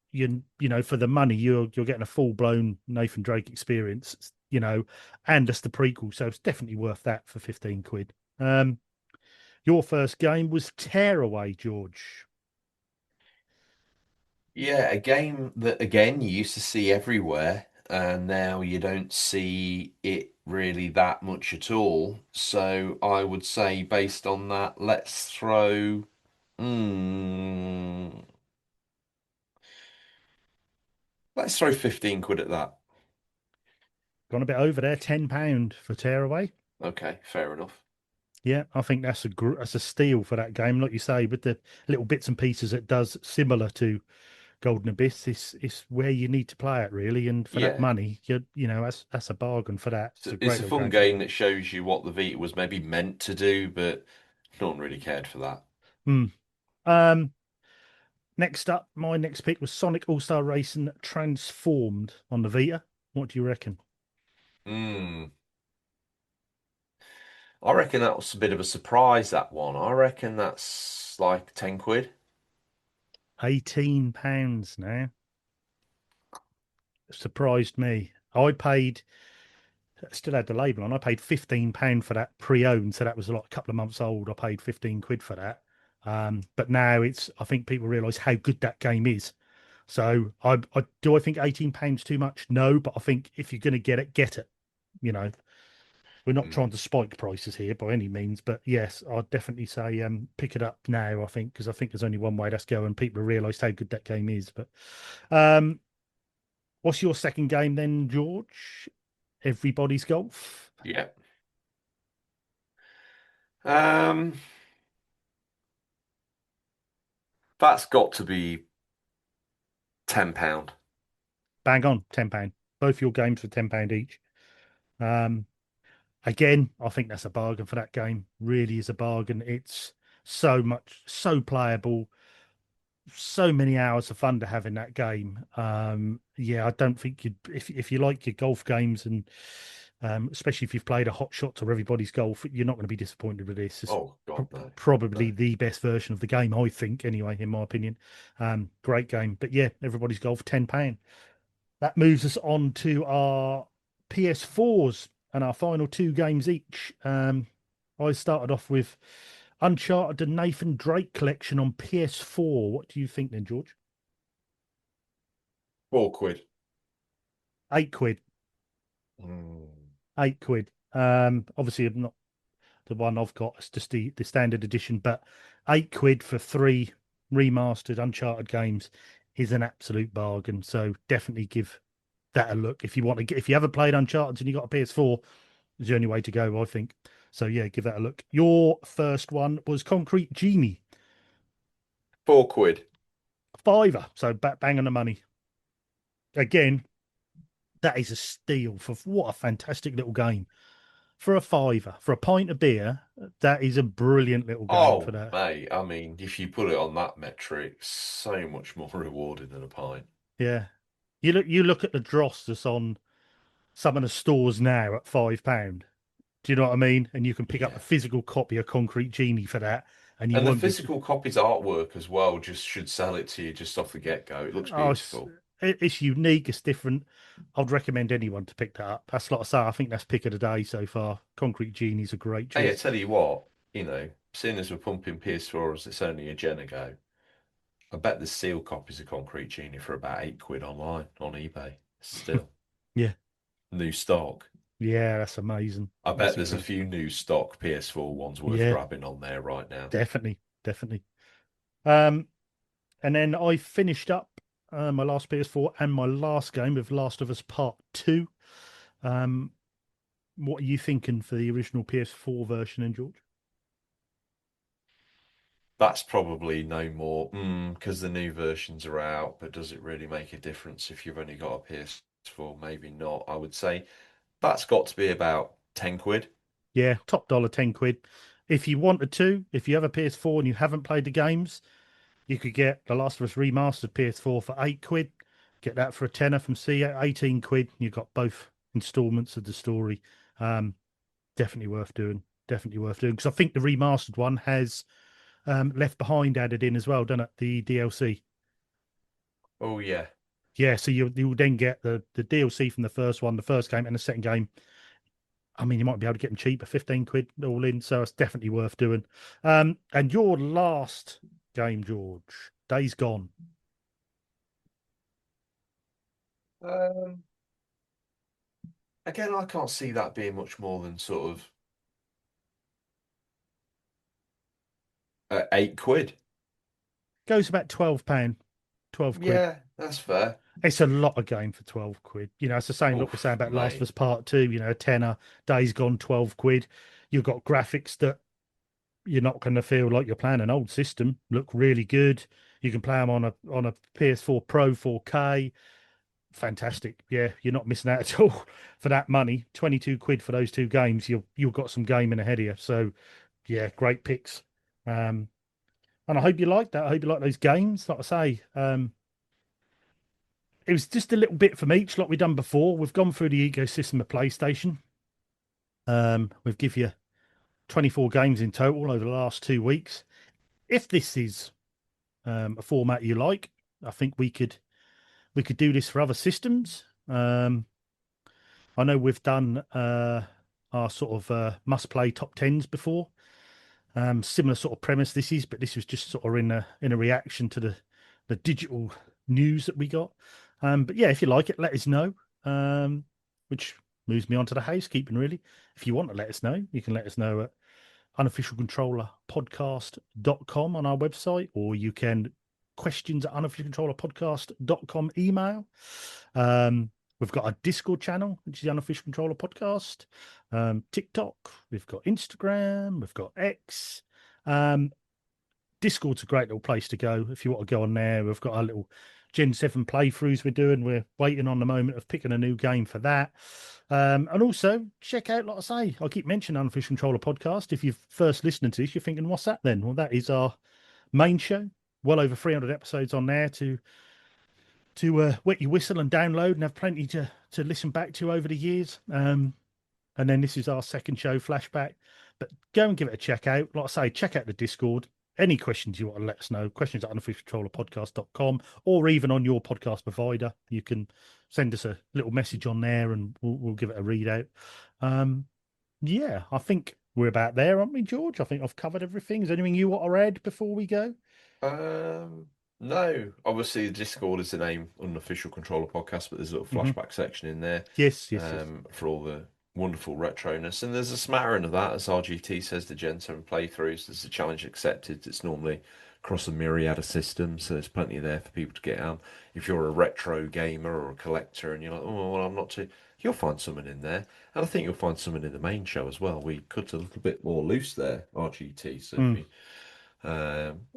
for the money you're getting a full blown Nathan Drake experience, and it's the prequel, so it's definitely worth that for 15 quid. Your first game was Tearaway, George. Yeah, a game that again you used to see everywhere, and now you don't see it really that much at all. So I would say based on that, mm, let's throw 15 quid at that. Gone a bit over there, £10 for Tearaway. Okay, fair enough. Yeah, I think that's a steal for that game. Like you say, with the little bits and pieces it does similar to Golden Abyss, it's where you need to play it really. And for that Yeah. money, that's a bargain for that. It's a It's great a little fun game. game that shows you what the Vita was maybe meant to do, but no one really cared for that. Hmm. Um, Next up, my next pick was Sonic All Star Racing Transformed on the Vita. What do you reckon? Hmm. I reckon that was a bit of a surprise, that one. I reckon that's like 10 quid. £18 now. Surprised me. I paid still had the label on. I paid £15 for that pre-owned, so that was like a couple of months old. I paid 15 quid for that. But now I think people realise how good that game is. So I think £18 too much? No, but I think if you're going to get it, get it. You know, we're not Hmm. trying to spike prices here by any means, but yes, I'd definitely say pick it up now. I think because I think there's only one way that's go, and people realise how good that game is. But um, what's your second game then, George? Everybody's Golf. Yeah. Um, that's got to be £10. Bang on, £10. Both your games for £10 each. Um, Again, I think that's a bargain for that game. Really is a bargain. It's so playable, so many hours of fun to have in that game. Yeah, I don't think if you like your golf games and especially if you've played a hot shots or everybody's golf, you're not going to be disappointed with this. It's Oh God, no, probably no. the best version of the game, I think, anyway, in my opinion. Great game. But yeah, everybody's golf, £10. That moves us on to our PS4s and our final two games each. I started off with Uncharted Nathan Drake Collection on PS4. What do you think then, George? 4 quid. £8. Mm. £8. Obviously, not the one I've got. It's just the standard edition, but £8 for three remastered Uncharted games is an absolute bargain. So definitely give that a look if you want to get. If you haven't played Uncharted and you got a PS4, it's the only way to go, I think. So yeah, give that a look. Your first one was Concrete Genie, 4 quid. fiver. So bang on the money. Again, that is a steal for what a fantastic little game. For a fiver, for a pint of beer, that is a brilliant little game for Oh, that. mate, I mean, if you put it on that metric, so much more rewarding than a pint. Yeah. You look at the dross that's on some of the stores now at £5. Do you know what I mean? And you can pick up a Yeah. physical copy of Concrete Genie for that, and you And the won't be. physical copy's artwork as well just should sell it to you just off the get-go. It looks Oh, beautiful. it's unique. It's different. I'd recommend anyone to pick that up. That's like I say. I think that's pick of the day so far. Concrete Genie's a great Hey, I choice. tell you what, seeing as we're pumping PS4 as it's only a gen ago, I bet there's sealed copies of Concrete Genie for about 8 quid online on eBay. Still, Yeah, new stock. yeah, that's amazing. I bet That's there's a incredible. few new stock PS4 ones worth Yeah, grabbing on there right now. definitely, definitely. Um, and then I finished up my last PS4 and my last game with Last of Us Part Two. Um, what are you thinking for the original PS4 version, then, George? That's probably no more because the new versions are out, but does it really make a difference if you've only got a PS4? Maybe not. I would say that's got to be about 10 quid. Yeah, top dollar, £10. If you wanted to, if you have a PS4 and you haven't played the games, you could get The Last of Us Remastered PS4 for £8. Get that for a tenner from C at £18. You've got both installments of the story. Um, Definitely worth doing. Definitely worth doing. Because I think the remastered one has Left Behind added in as well, doesn't it? The DLC. Oh yeah. Yeah, so you'll then get the DLC from the first one, the first game, and the second game. I mean, you might be able to get them cheaper, £15 all in. So it's definitely worth doing. And your last game, George, Days Gone. Um, Again, I can't see that being much more than sort of 8 quid. Goes about £12. £12. Yeah, that's fair. It's a lot of game for 12 quid. You know, it's the same what we're saying about Last of mate. Us Part 2, you know, a tenner, Days Gone, 12 quid. You've got graphics that you're not going to feel like you're playing an old system. Look really good. You can play them on a PS4 Pro 4K. Fantastic. Yeah, you're not missing out at all for that money. 22 quid for those two games. You've got some gaming ahead of you. So yeah, great picks. And I hope you like that. I hope you like those games. Like I say, it was just a little bit from each, like we've done before. We've gone through the ecosystem of PlayStation. We've give you 24 games in total over the last 2 weeks. If this is a format you like, I think we could do this for other systems. I know we've done our sort of must play top tens before. Similar sort of premise this is, but this was just sort of in a reaction to the digital news that we got. But yeah, if you like it, let us know. Which moves me on to the housekeeping, really. If you want to let us know, you can let us know at unofficialcontrollerpodcast.com on our website, or you can questions at unofficialcontrollerpodcast.com email. We've got a Discord channel, which is the Unofficial Controller Podcast. TikTok, we've got Instagram, we've got X. Discord's a great little place to go if you want to go on there. We've got our little Gen 7 playthroughs we're doing. We're waiting on the moment of picking a new game for that. And also check out, like I say, I keep mentioning Unofficial Controller Podcast. If you're first listening to this, you're thinking, what's that then? Well, that is our main show. Well over 300 episodes on there to wet your whistle and download and have plenty to listen back to over the years. And then this is our second show, Flashback. But go and give it a check out. Like I say, check out the Discord. Any questions you want to let us know, questions at unofficialcontrollerpodcast.com, or even on your podcast provider. You can send us a little message on there and we'll give it a readout. Yeah, I think we're about there, aren't we, George? I think I've covered everything. Is there anything you want to add before we go? No. Obviously, the Discord is the name Unofficial Controller Podcast, but there's a little flashback section in there. Yes. For all the wonderful retroness, and there's a smattering of that, as RGT says, the Gen 7 playthroughs. There's a challenge accepted. It's normally across a myriad of systems, so there's plenty there for people to get on. If you're a retro gamer or a collector and you're like, oh, well, I'm not too, you'll find something in there, and I think you'll find something in the main show as well. We cut a little bit more loose there, RGT, so we,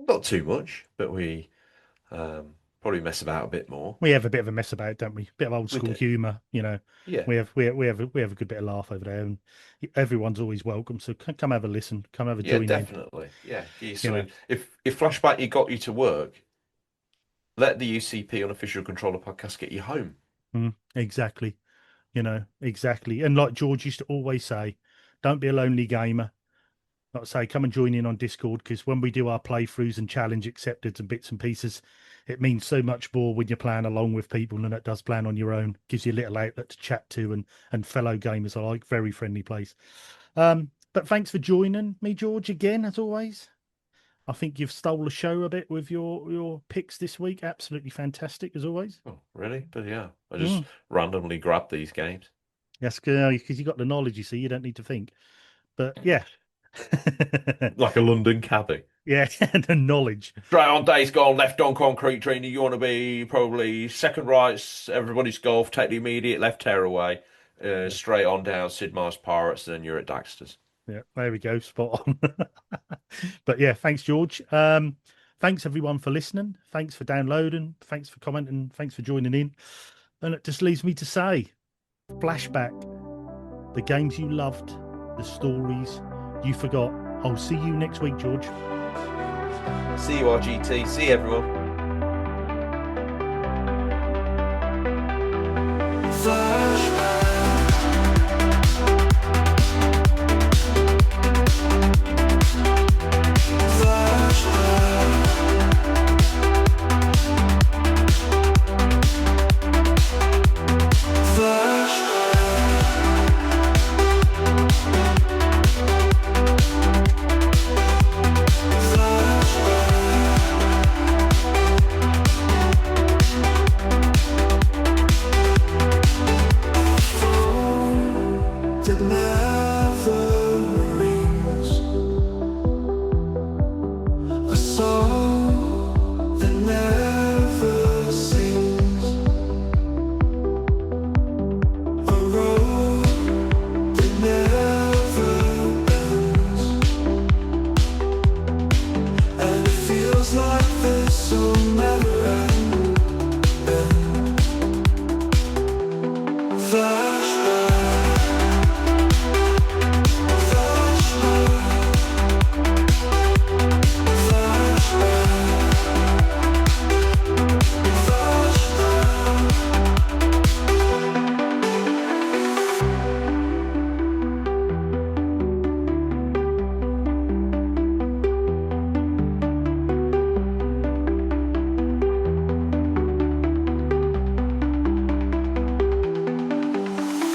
not too much, but we probably mess about a bit more. We have a bit of a mess about, don't we? Bit of old school humour, you know. Yeah. We have a good bit of laugh over there, and everyone's always welcome. So come have a listen, come have a join. Yeah, definitely. Yeah. If Flashback you got you to work, let the UCP Unofficial Controller Podcast get you home. Exactly. You know, exactly. And like George used to always say, don't be a lonely gamer. Like I say, come and join in on Discord, because when we do our playthroughs and challenge accepted and bits and pieces, it means so much more when you're playing along with people than it does playing on your own. Gives you a little outlet to chat to and fellow gamers alike. Very friendly place. But thanks for joining me, George, again, as always. I think you've stole the show a bit with your picks this week. Absolutely fantastic, as always. Oh, really? But yeah, I just randomly grabbed these games. That's good, because you got the knowledge, you see. You don't need to think. But yeah. Like a London cabbie. Yeah, the knowledge. Straight on Days Gone, left on Concrete Genie. You want to be probably second right, everybody's golf, take the immediate left Tearaway, straight on down Sid Meier's Pirates, then you're at Daxter's. Yeah, there we go, spot on. But yeah, thanks, George. Thanks everyone for listening. Thanks for downloading. Thanks for commenting. Thanks for joining in. And it just leaves me to say, Flashback, the games you loved, the stories you forgot. I'll see you next week, George. See you, RGT. See you, everyone.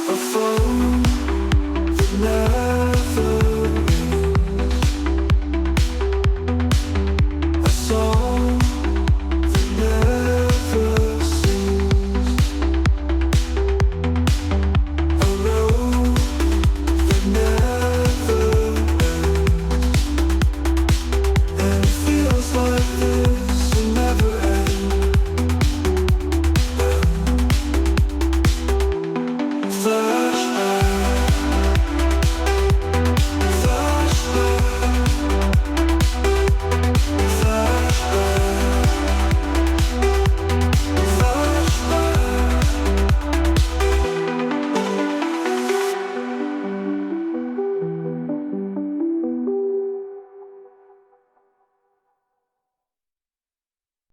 I fall